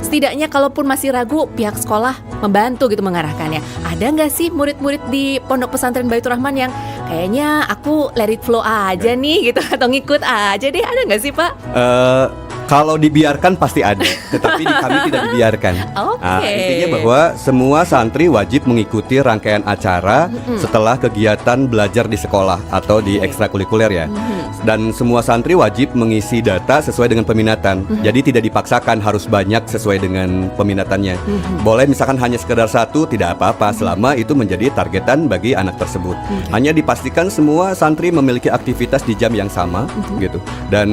setidaknya kalaupun masih ragu, pihak sekolah membantu gitu mengarahkannya. Ada nggak sih murid-murid di Pondok Pesantren Baitur Rahman yang kayaknya aku let it flow aja nih gitu, atau ngikut aja deh, ada nggak sih Pak? Kalau dibiarkan pasti ada, tetapi di kami tidak dibiarkan. Intinya bahwa semua santri wajib mengikuti rangkaian acara setelah kegiatan belajar di sekolah atau di ekstrakurikuler ya. Dan semua santri wajib mengisi data sesuai dengan peminatan. Jadi tidak dipaksakan harus banyak sesuai dengan peminatannya. Boleh misalkan hanya sekedar satu, tidak apa-apa selama itu menjadi targetan bagi anak tersebut. Hanya dipastikan semua santri memiliki aktivitas di jam yang sama gitu. Dan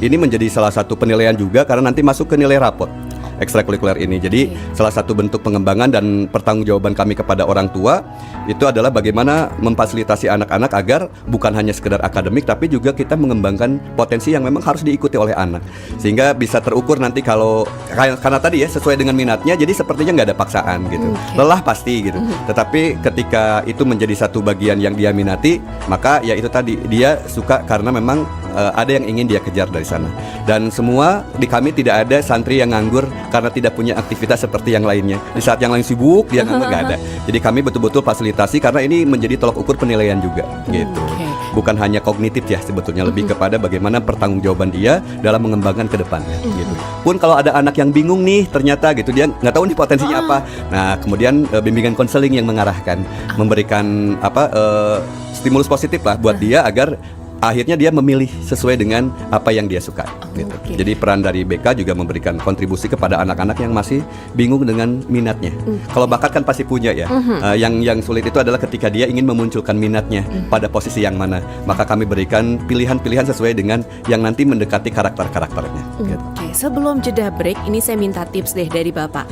ini menjadi salah satu penilaian juga, karena nanti masuk ke nilai rapot ekstrakurikuler ini. Jadi salah satu bentuk pengembangan dan pertanggungjawaban kami kepada orang tua itu adalah bagaimana memfasilitasi anak-anak agar bukan hanya sekedar akademik, tapi juga kita mengembangkan potensi yang memang harus diikuti oleh anak, sehingga bisa terukur nanti kalau karena tadi ya sesuai dengan minatnya, jadi sepertinya nggak ada paksaan gitu. Lelah pasti gitu, tetapi ketika itu menjadi satu bagian yang dia minati, maka ya itu tadi dia suka karena memang ada yang ingin dia kejar dari sana. Dan semua di kami tidak ada santri yang nganggur karena tidak punya aktivitas seperti yang lainnya. Di saat yang lain sibuk, dia nganggur, nggak ada. Jadi kami betul-betul fasilitasi, karena ini menjadi tolak ukur penilaian juga gitu. Bukan hanya kognitif ya sebetulnya, lebih kepada bagaimana pertanggungjawaban dia dalam mengembangkan ke depannya gitu. Pun kalau ada anak yang bingung nih ternyata gitu, dia nggak tahu nih potensinya apa. Nah kemudian bimbingan konseling yang mengarahkan, memberikan stimulus positif lah buat dia agar akhirnya dia memilih sesuai dengan apa yang dia suka gitu. Jadi peran dari BK juga memberikan kontribusi kepada anak-anak yang masih bingung dengan minatnya. Kalau bakat kan pasti punya ya. Yang sulit itu adalah ketika dia ingin memunculkan minatnya pada posisi yang mana. Maka kami berikan pilihan-pilihan sesuai dengan yang nanti mendekati karakter-karakternya gitu. Sebelum jeda break, ini saya minta tips deh dari Bapak.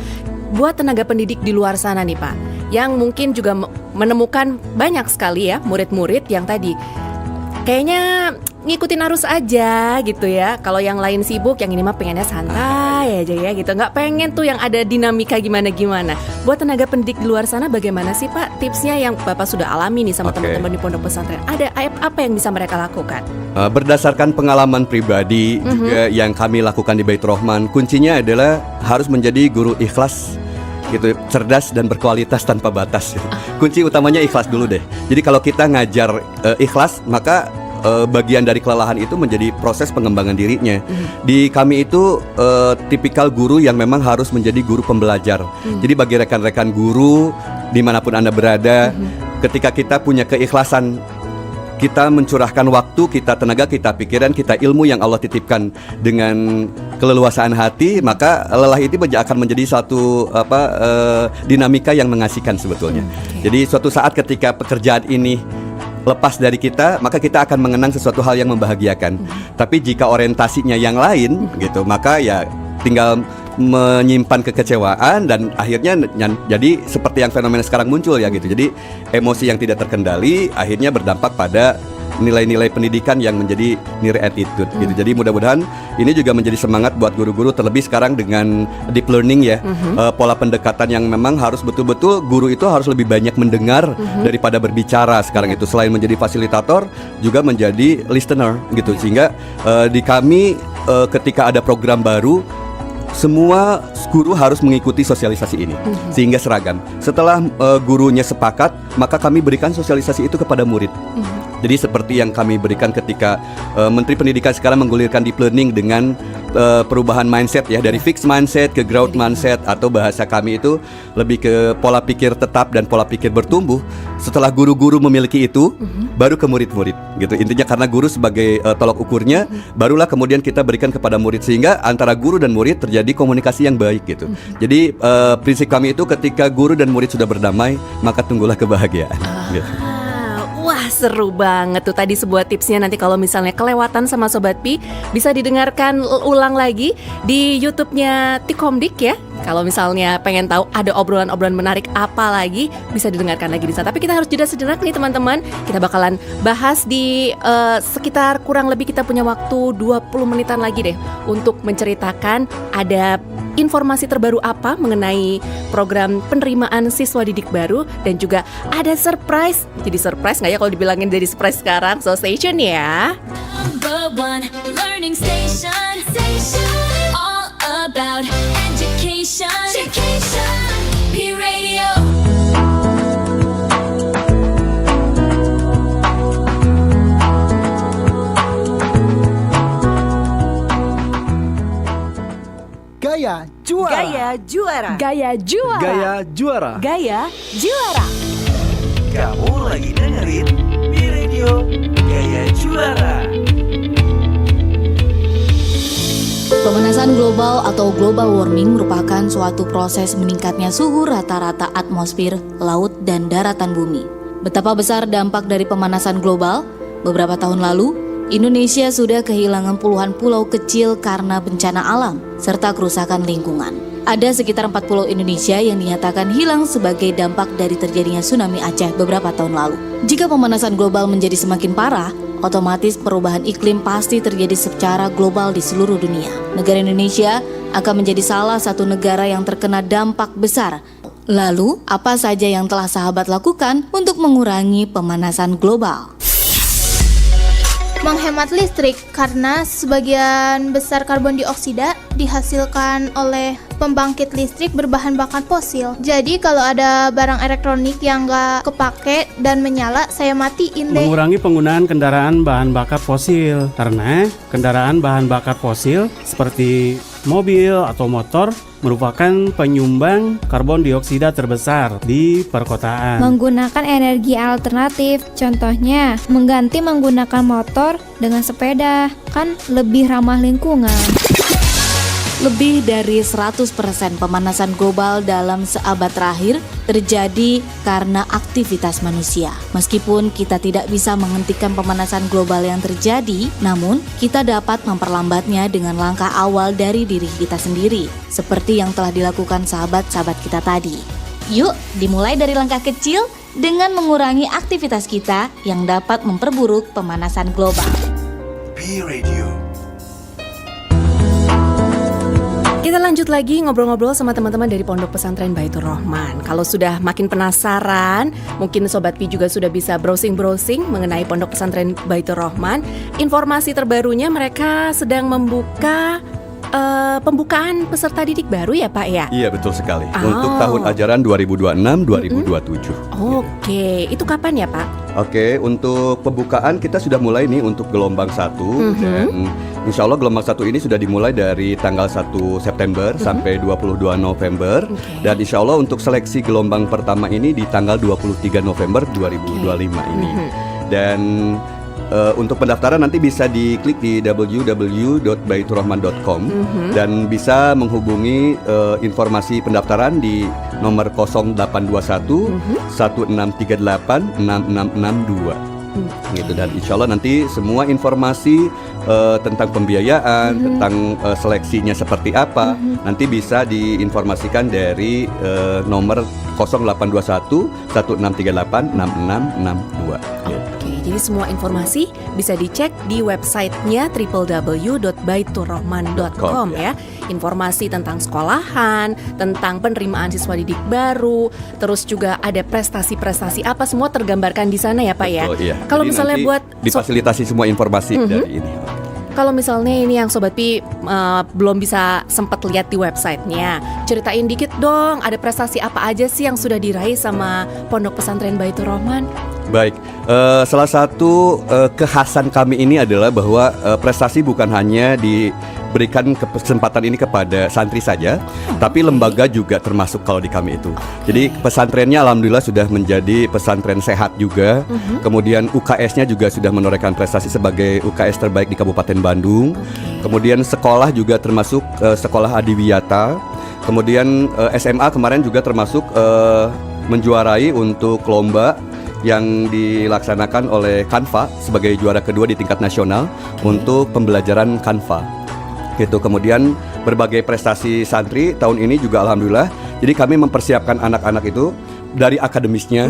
Buat tenaga pendidik di luar sana nih Pak, yang mungkin juga menemukan banyak sekali ya murid-murid yang tadi kayaknya ngikutin arus aja gitu ya. Kalau yang lain sibuk, yang ini mah pengennya santai aja ya gitu. Nggak pengen tuh yang ada dinamika gimana-gimana. Buat tenaga pendidik di luar sana bagaimana sih Pak tipsnya yang Bapak sudah alami nih sama teman-teman di pondok pesantren? Ada apa yang bisa mereka lakukan? Berdasarkan pengalaman pribadi juga yang kami lakukan di Baitur Rahman, kuncinya adalah harus menjadi guru ikhlas gitu, cerdas dan berkualitas tanpa batas gitu. Kunci utamanya ikhlas dulu deh. Jadi kalau kita ngajar ikhlas, maka bagian dari kelelahan itu menjadi proses pengembangan dirinya. Di kami itu tipikal guru yang memang harus menjadi guru pembelajar. Jadi bagi rekan-rekan guru dimanapun Anda berada, ketika kita punya keikhlasan, kita mencurahkan waktu, kita tenaga, kita pikiran, kita ilmu yang Allah titipkan dengan keleluasaan hati, maka lelah itu akan menjadi suatu dinamika yang mengasihkan sebetulnya. Jadi suatu saat ketika pekerjaan ini lepas dari kita, maka kita akan mengenang sesuatu hal yang membahagiakan. Tapi jika orientasinya yang lain gitu, maka ya tinggal menyimpan kekecewaan dan akhirnya jadi seperti yang fenomena sekarang muncul ya gitu. Jadi emosi yang tidak terkendali akhirnya berdampak pada nilai-nilai pendidikan yang menjadi nilai attitude gitu. Jadi mudah-mudahan ini juga menjadi semangat buat guru-guru, terlebih sekarang dengan deep learning ya, pola pendekatan yang memang harus betul-betul guru itu harus lebih banyak mendengar daripada berbicara sekarang itu. Selain menjadi fasilitator juga menjadi listener gitu. Sehingga di kami ketika ada program baru, semua guru harus mengikuti sosialisasi ini sehingga seragam. Setelah gurunya sepakat, maka kami berikan sosialisasi itu kepada murid. Jadi seperti yang kami berikan ketika Menteri Pendidikan sekarang menggulirkan deep learning dengan perubahan mindset ya, dari fixed mindset ke growth mindset, atau bahasa kami itu lebih ke pola pikir tetap dan pola pikir bertumbuh. Setelah guru-guru memiliki itu, baru ke murid-murid gitu. Intinya karena guru sebagai tolok ukurnya, barulah kemudian kita berikan kepada murid, sehingga antara guru dan murid terjadi komunikasi yang baik gitu. Jadi prinsip kami itu ketika guru dan murid sudah berdamai, maka tunggulah kebahagiaan gitu. Wah, seru banget tuh tadi sebuah tipsnya. Nanti kalau misalnya kelewatan sama Sobat Pi, bisa didengarkan ulang lagi di YouTube-nya Tikomdik ya. Kalau misalnya pengen tahu ada obrolan-obrolan menarik apa lagi, bisa didengarkan lagi di sana. Tapi kita harus jeda sejenak nih teman-teman. Kita bakalan bahas di sekitar kurang lebih kita punya waktu 20 menitan lagi deh untuk menceritakan ada informasi terbaru apa mengenai program penerimaan siswa didik baru, dan juga ada surprise. Jadi surprise nggak ya kalau dibilangin dari surprise sekarang? So stay tune ya. Number one learning station, all about education, P Radio. Gaya juara. Gaya juara. Gaya juara. Gaya juara. Gaya juara. Kamu lagi dengerin P Radio Gaya Juara. Pemanasan global atau global warming merupakan suatu proses meningkatnya suhu rata-rata atmosfer, laut, dan daratan bumi. Betapa besar dampak dari pemanasan global? Beberapa tahun lalu, Indonesia sudah kehilangan puluhan pulau kecil karena bencana alam serta kerusakan lingkungan. Ada sekitar 4 pulau Indonesia yang dinyatakan hilang sebagai dampak dari terjadinya tsunami Aceh beberapa tahun lalu. Jika pemanasan global menjadi semakin parah, otomatis perubahan iklim pasti terjadi secara global di seluruh dunia. Negara Indonesia akan menjadi salah satu negara yang terkena dampak besar. Lalu, apa saja yang telah sahabat lakukan untuk mengurangi pemanasan global? Menghemat listrik, karena sebagian besar karbon dioksida dihasilkan oleh pembangkit listrik berbahan bakar fosil. Jadi kalau ada barang elektronik yang nggak kepake dan menyala, saya matiin deh. Mengurangi penggunaan kendaraan bahan bakar fosil, karena kendaraan bahan bakar fosil seperti mobil atau motor merupakan penyumbang karbon dioksida terbesar di perkotaan. Menggunakan energi alternatif, contohnya mengganti menggunakan motor dengan sepeda, kan lebih ramah lingkungan. Lebih dari 100% pemanasan global dalam seabad terakhir terjadi karena aktivitas manusia. Meskipun kita tidak bisa menghentikan pemanasan global yang terjadi, namun kita dapat memperlambatnya dengan langkah awal dari diri kita sendiri, seperti yang telah dilakukan sahabat-sahabat kita tadi. Yuk, dimulai dari langkah kecil dengan mengurangi aktivitas kita yang dapat memperburuk pemanasan global. P-Radio. Kita lanjut lagi ngobrol-ngobrol sama teman-teman dari Pondok Pesantren Baitur Rahman. Kalau sudah makin penasaran, mungkin Sobat Pi juga sudah bisa browsing-browsing mengenai Pondok Pesantren Baitur Rahman. Informasi terbarunya mereka sedang membuka pembukaan peserta didik baru ya Pak ya? Iya betul sekali. Untuk tahun ajaran 2026-2027. Oke, itu kapan ya Pak? Oke, untuk pembukaan kita sudah mulai nih untuk gelombang 1 dan insya Allah gelombang 1 ini sudah dimulai dari tanggal 1 September sampai 22 November dan insya Allah untuk seleksi gelombang pertama ini di tanggal 23 November 2025 ini. Dan untuk pendaftaran nanti bisa diklik di www.baiturrahman.com dan bisa menghubungi informasi pendaftaran di nomor 0821 1638 6662 gitu. Dan insya Allah nanti semua informasi tentang pembiayaan, tentang seleksinya seperti apa nanti bisa diinformasikan dari nomor 0821 1638 6662 Oke, jadi semua informasi bisa dicek di websitenya www.baiturrahman.com ya. Informasi tentang sekolahan, tentang penerimaan siswa didik baru, terus juga ada prestasi-prestasi apa semua tergambarkan di sana ya Pak ya. Iya. Kalau Jadi misalnya nanti buat difasilitasi semua informasi dari ini. Kalau misalnya ini yang Sobat Pi belum bisa sempat lihat di websitenya, ceritain dikit dong, ada prestasi apa aja sih yang sudah diraih sama Pondok Pesantren Baitur Rahman? Baik, salah satu kekhasan kami ini adalah bahwa prestasi bukan hanya diberikan kesempatan ini kepada santri saja, tapi lembaga juga termasuk kalau di kami itu. Jadi pesantrennya alhamdulillah sudah menjadi pesantren sehat juga. Kemudian UKS-nya juga sudah menorehkan prestasi sebagai UKS terbaik di Kabupaten Bandung. Kemudian sekolah juga termasuk sekolah adiwiyata. Kemudian SMA kemarin juga termasuk menjuarai untuk lomba yang dilaksanakan oleh Kanva sebagai juara kedua di tingkat nasional untuk pembelajaran Kanva. Gitu. Kemudian berbagai prestasi santri tahun ini juga alhamdulillah. Jadi kami mempersiapkan anak-anak itu dari akademisnya,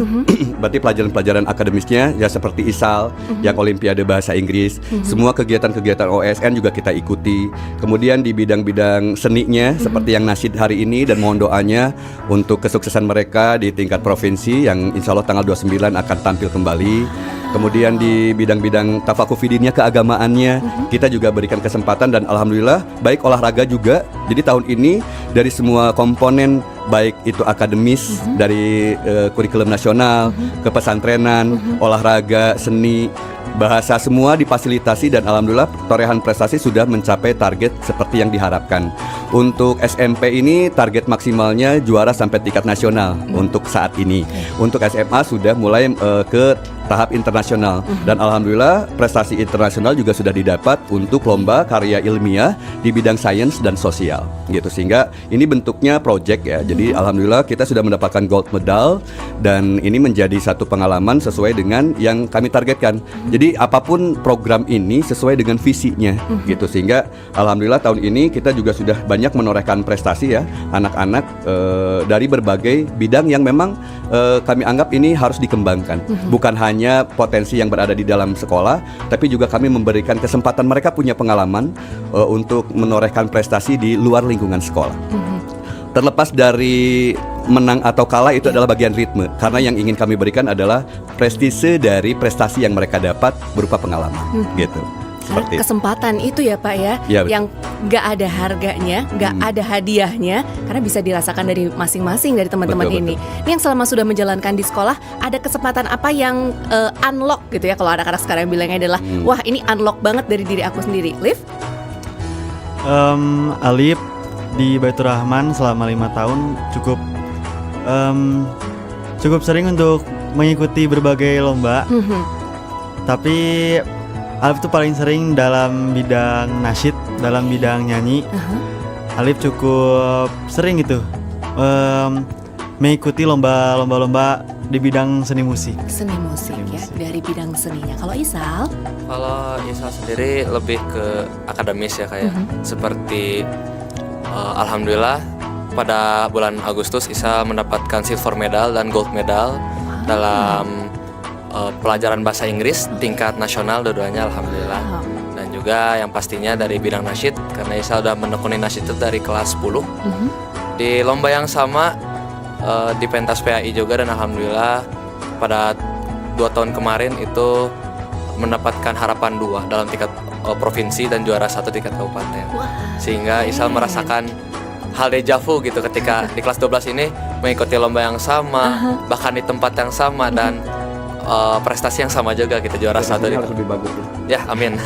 berarti pelajaran-pelajaran akademisnya ya seperti ISAL, yang Olimpiade Bahasa Inggris, semua kegiatan-kegiatan OSN juga kita ikuti. Kemudian di bidang-bidang seninya seperti yang nasyid hari ini dan mohon doanya untuk kesuksesan mereka di tingkat provinsi yang insya Allah tanggal 29 akan tampil kembali. Kemudian di bidang-bidang tafakuh fidinnya, keagamaannya kita juga berikan kesempatan dan alhamdulillah baik olahraga juga. Jadi tahun ini dari semua komponen baik itu akademis dari kurikulum nasional, kepesantrenan, olahraga, seni, bahasa semua difasilitasi dan alhamdulillah torehan prestasi sudah mencapai target seperti yang diharapkan. Untuk SMP ini target maksimalnya juara sampai tingkat nasional untuk saat ini. Untuk SMA sudah mulai ke tahap internasional dan alhamdulillah prestasi internasional juga sudah didapat untuk lomba karya ilmiah di bidang sains dan sosial gitu, sehingga ini bentuknya project ya. Jadi alhamdulillah kita sudah mendapatkan gold medal dan ini menjadi satu pengalaman sesuai dengan yang kami targetkan. Jadi apapun program ini sesuai dengan visinya gitu, sehingga alhamdulillah tahun ini kita juga sudah banyak menorehkan prestasi ya anak-anak dari berbagai bidang yang memang kami anggap ini harus dikembangkan. Bukan hanya potensi yang berada di dalam sekolah, tapi juga kami memberikan kesempatan mereka punya pengalaman untuk menorehkan prestasi di luar lingkungan sekolah. Terlepas dari menang atau kalah itu adalah bagian ritme, karena yang ingin kami berikan adalah prestise dari prestasi yang mereka dapat berupa pengalaman gitu. Seperti kesempatan itu ya Pak ya, yang gak ada harganya, gak ada hadiahnya, karena bisa dirasakan dari masing-masing dari teman-teman ini. Ini yang selama sudah menjalankan di sekolah, ada kesempatan apa yang unlock gitu ya, kalau anak-anak sekarang bilangnya adalah wah ini unlock banget dari diri aku sendiri. Liv? Alif di Baitur Rahman selama 5 tahun cukup sering untuk mengikuti berbagai lomba. Tapi Alif tuh paling sering dalam bidang nasyid, dalam bidang nyanyi. Alif cukup sering gitu mengikuti lomba-lomba di bidang seni musik. Seni musik ya, dari bidang seninya. Kalau Isal? Kalau Isal sendiri lebih ke akademis ya kayak seperti alhamdulillah pada bulan Agustus Isal mendapatkan silver medal dan gold medal dalam pelajaran bahasa Inggris tingkat nasional dua-duanya alhamdulillah. Dan juga yang pastinya dari bidang nasyid karena Isal udah menekuni nasyid itu dari kelas 10. Di lomba yang sama di pentas PAI juga dan alhamdulillah pada 2 tahun kemarin itu mendapatkan harapan 2 dalam tingkat provinsi dan juara 1 tingkat kabupaten. Sehingga Isal merasakan hal dejavu gitu ketika di kelas 12 ini mengikuti lomba yang sama, bahkan di tempat yang sama dan prestasi yang sama juga kita juara satu. Harus lebih bagus. Ya, amin.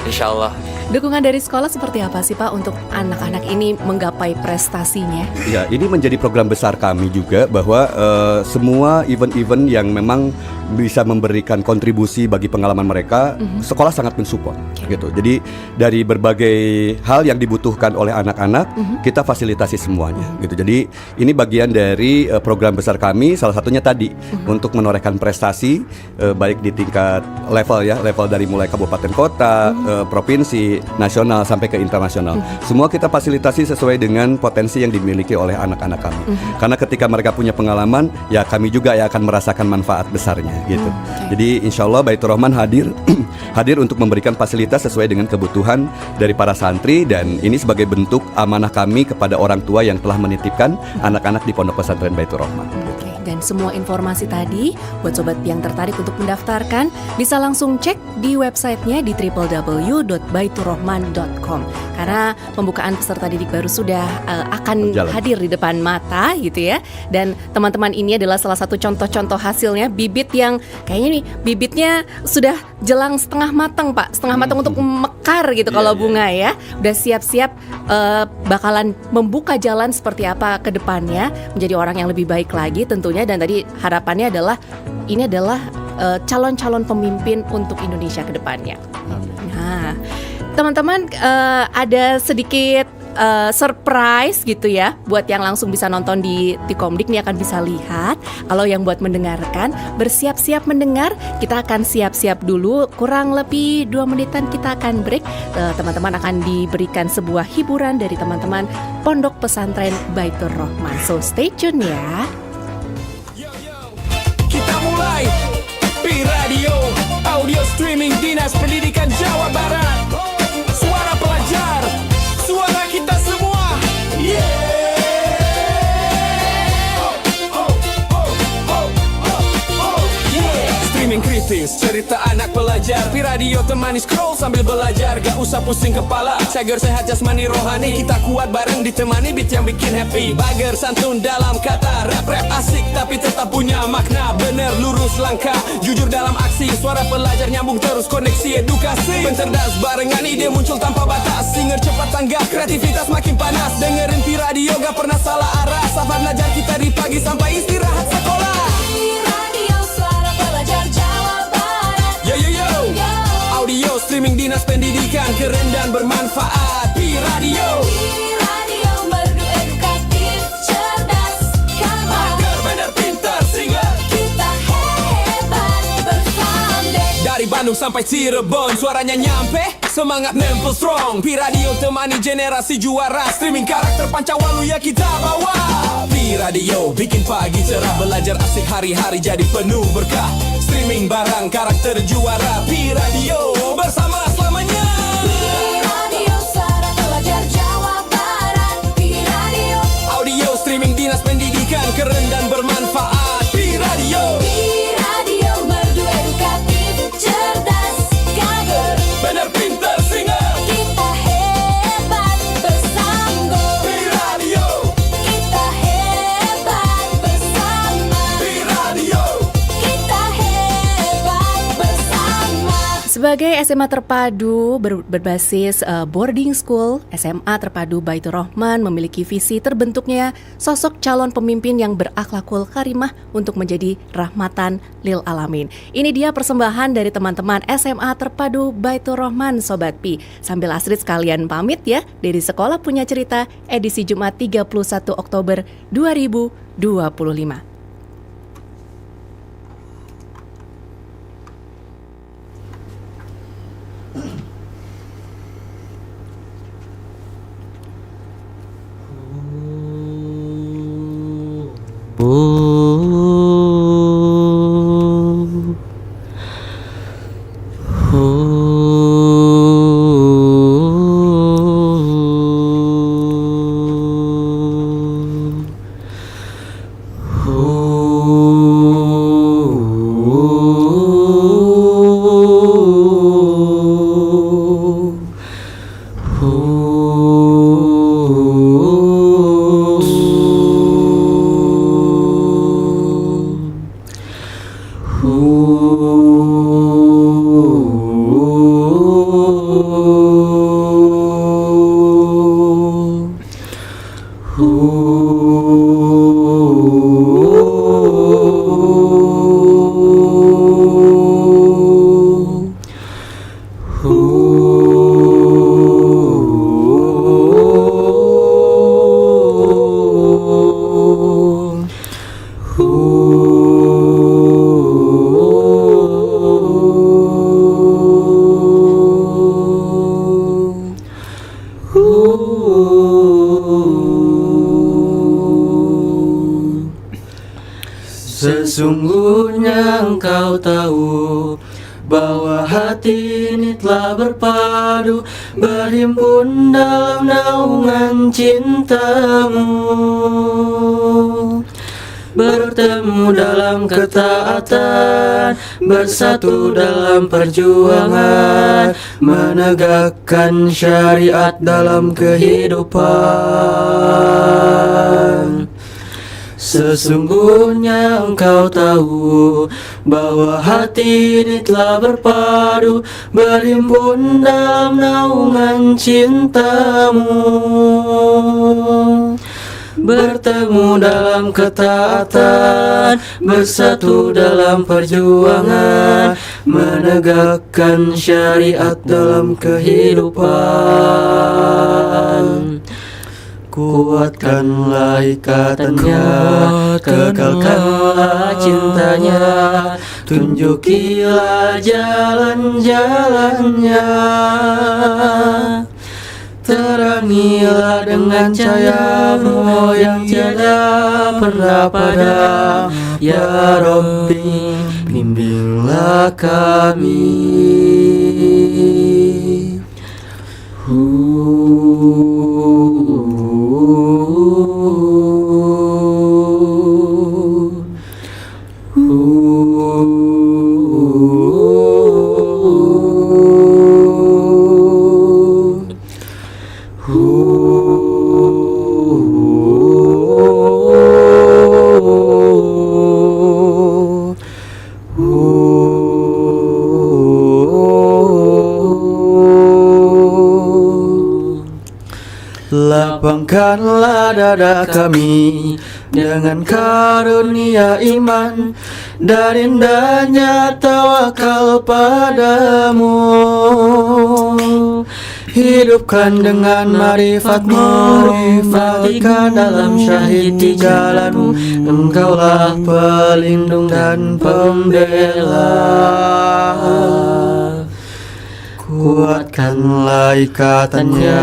Insya Allah. Dukungan dari sekolah seperti apa sih Pak untuk anak-anak ini menggapai prestasinya? Ya, ini menjadi program besar kami juga bahwa semua event-event yang memang bisa memberikan kontribusi bagi pengalaman mereka, sekolah sangat mensupport gitu. Jadi dari berbagai hal yang dibutuhkan oleh anak-anak, kita fasilitasi semuanya gitu. Jadi ini bagian dari program besar kami, salah satunya tadi untuk menorehkan prestasi baik di tingkat level dari mulai kabupaten kota, provinsi, nasional sampai ke internasional. Semua kita fasilitasi sesuai dengan potensi yang dimiliki oleh anak-anak kami. Karena ketika mereka punya pengalaman, ya kami juga ya akan merasakan manfaat besarnya gitu. Jadi insya Allah Baitur Rahman hadir untuk memberikan fasilitas sesuai dengan kebutuhan dari para santri, dan ini sebagai bentuk amanah kami kepada orang tua yang telah menitipkan anak-anak di Pondok Pesantren Baitur Rahman. Dan semua informasi tadi, buat sobat yang tertarik untuk mendaftarkan, bisa langsung cek di websitenya di www.baiturrahman.com. Karena pembukaan peserta didik baru sudah akan hadir di depan mata gitu ya. Dan teman-teman ini adalah salah satu contoh-contoh hasilnya, bibit yang kayaknya nih bibitnya sudah jelang setengah matang Pak, setengah matang untuk mekar gitu kalau bunga ya. Udah siap-siap bakalan membuka jalan seperti apa ke depannya menjadi orang yang lebih baik lagi tentunya. Dan tadi harapannya adalah ini adalah calon-calon pemimpin untuk Indonesia ke depannya. Nah, teman-teman ada sedikit surprise gitu ya buat yang langsung bisa nonton di Komdik, nih akan bisa lihat. Kalau yang buat mendengarkan, bersiap-siap mendengar. Kita akan siap-siap dulu, kurang lebih 2 menitan kita akan break. Teman-teman akan diberikan sebuah hiburan dari teman-teman Pondok Pesantren Baitur Rahman. So stay tune ya. Kita mulai Pi Radio, audio streaming Dinas Pendidikan Jawa Barat. Suara pelajar, suara kita semua. Streaming kritis, cerita anak pelajar. Pi Radio temani scroll sambil belajar. Gak usah pusing kepala, cager sehat jasmani rohani. Kita kuat bareng ditemani beat yang bikin happy. Bager santun dalam kata, rap-rap asik tapi tetap punya makna. Bener lurus langkah, jujur dalam aksi. Suara pelajar nyambung terus koneksi edukasi. Pencerdas barengan ide muncul tanpa batas. Singer cepat tanggap, kreativitas makin panas. Dengerin Pi Radio gak pernah salah arah. Safar belajar kita di pagi sampai istirahat sekolah. Audio streaming Dinas Pendidikan, keren dan bermanfaat. Pi Radio, Pi Radio, merdu edukatif, cerdas, kabar, bener pintar, singer. Kita hebat bersama. Dari Bandung sampai Cirebon, suaranya nyampe, semangat nempel strong. Pi Radio temani generasi juara, streaming karakter Pancawalu ya kita bawa. Pi Radio bikin pagi cerah, belajar asik hari-hari jadi penuh berkah. Streaming barang karakter juara. Pi Radio bersama selamanya. Pi Radio suara pelajar Jawa Barat. Pi Radio audio streaming Dinas Pendidikan, keren dan bermanfaat. Pi Radio, Pi Radio merdu edukatif, cerdas, kager, bener pintar, singer. Kita hebat bersama. Pi Radio, kita hebat bersama. Pi Radio, kita hebat bersama. Sebagai SMA terpadu berbasis boarding school, SMA Terpadu Baitur Rahman memiliki visi terbentuknya sosok calon pemimpin yang berakhlakul karimah untuk menjadi rahmatan lil alamin. Ini dia persembahan dari teman-teman SMA Terpadu Baitur Rahman, Sobat Pi. Sambil Astrid sekalian pamit ya dari Sekolah Punya Cerita edisi Jumat 31 Oktober 2025. Oh Sesungguhnya engkau tahu bahwa hati ini telah berpadu, berhimpun dalam naungan cintamu, bertemu dalam ketaatan, bersatu dalam perjuangan, menegakkan syariat dalam kehidupan. Sesungguhnya engkau tahu bahwa hati ini telah berpadu, berhimpun dalam naungan cintamu, bertemu dalam ketaatan, bersatu dalam perjuangan, menegakkan syariat dalam kehidupan. Kuatkanlah ikatannya, kekalkanlah cintanya, tunjukilah jalan-jalannya, terangilah dengan cahaya-Mu yang tiada pernah padam. Ya Rabbi, bimbinglah kami. Lapangkanlah dada kami dengan karunia iman dan indahnya tawakal padamu. Hidupkan dengan marifat-Mu, matikan dalam syahid di jalan-Mu. Engkaulah pelindung dan pembela. Kuatkanlah ikatannya,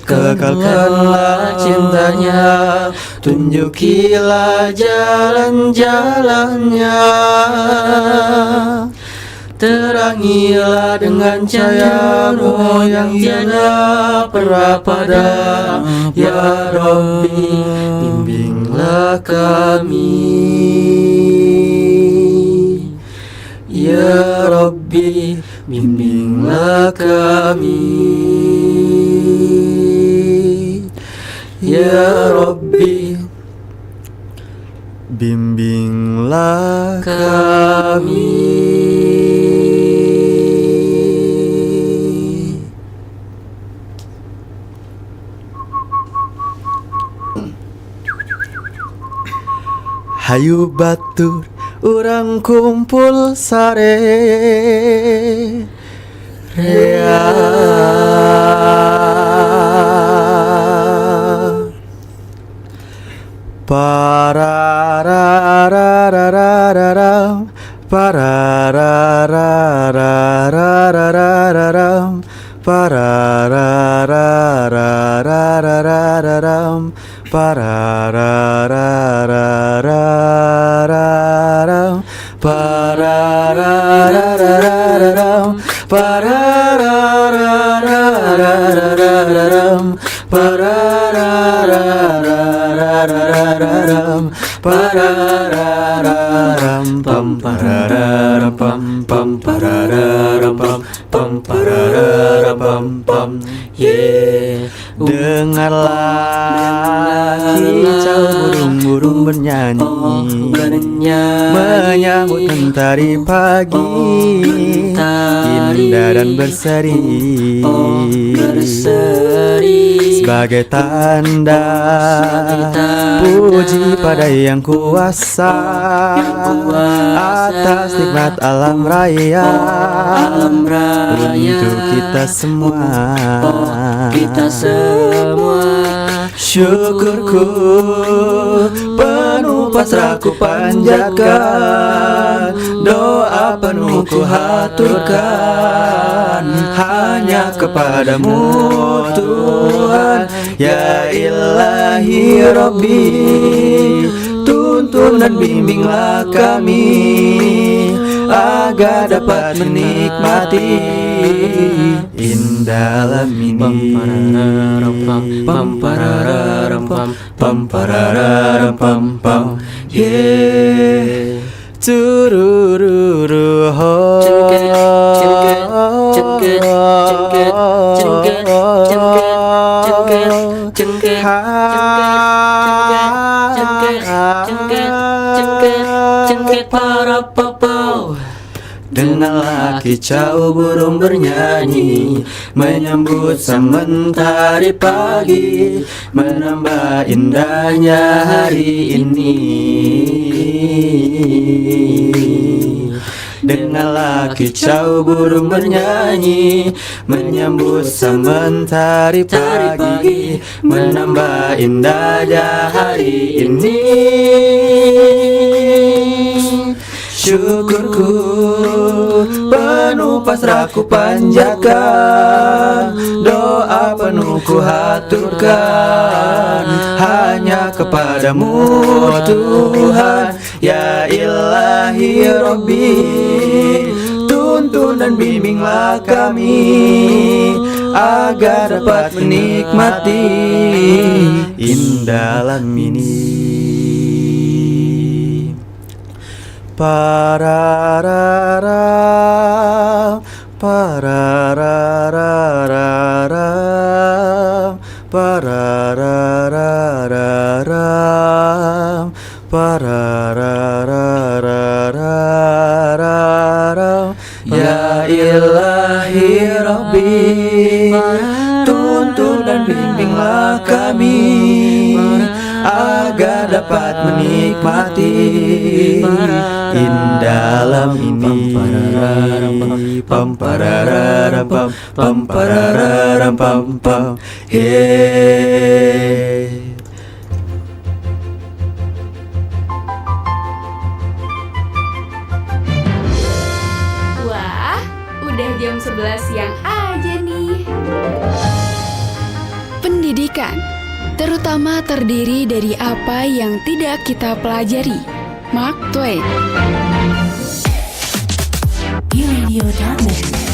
kekalkanlah cintanya, tunjukilah jalan-jalannya, terangilah dengan cahaya-Mu yang tiada pernah padam. Ya Rabbi, bimbinglah kami. Ya Rabbi, bimbinglah kami. Ya Rabbi, bimbinglah kami. Hayu batur urang kumpul sare rea pararararararam parararararararam parararararararam parararararararam parararararararam parararararararam parararararararam pararararam pam parararam pam pam parararam pam pam parararam pam pam yeah. Dengarlah kicau burung-burung bernyanyi, menyambut mentari pagi, indah dan berseri, sebagai tanda puji pada Yang Kuasa atas nikmat alam raya untuk kita semua. Syukurku penuh pasrahku panjatkan, doa penuh ku haturkan hanya kepadamu Tuhan. Ya ilahi Rabbi, tuntun dan bimbinglah kami agar dapat menikmati indah alam ini. Yeah, turururu ho. Dengarlah kicau burung bernyanyi, menyambut sang mentari pagi, menambah indahnya hari ini. Dengarlah kicau burung bernyanyi, menyambut sang mentari pagi, menambah indahnya hari ini. Syukurku penuh pasrahku panjatkan, doa penuh ku haturkan hanya kepadamu Tuhan. Ya ilahi Rabbi, tuntun dan bimbinglah kami agar dapat menikmati indah alam ini. Pararara, pararara, pararara, pararara. Ya ilahi Rabbi, tuntun dan bimbinglah kami agar dapat menikmati indah alam ini. Pam parararam pam, pam parararam pam pam. Hey. Wah, udah jam 11 siang aja nih. Pendidikan terutama terdiri dari apa yang tidak kita pelajari. Mark Twain.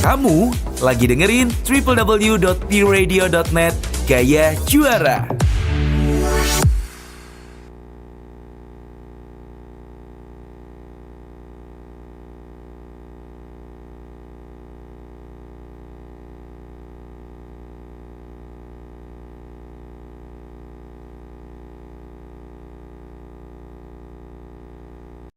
Kamu lagi dengerin www.pradio.net Gaya Juara.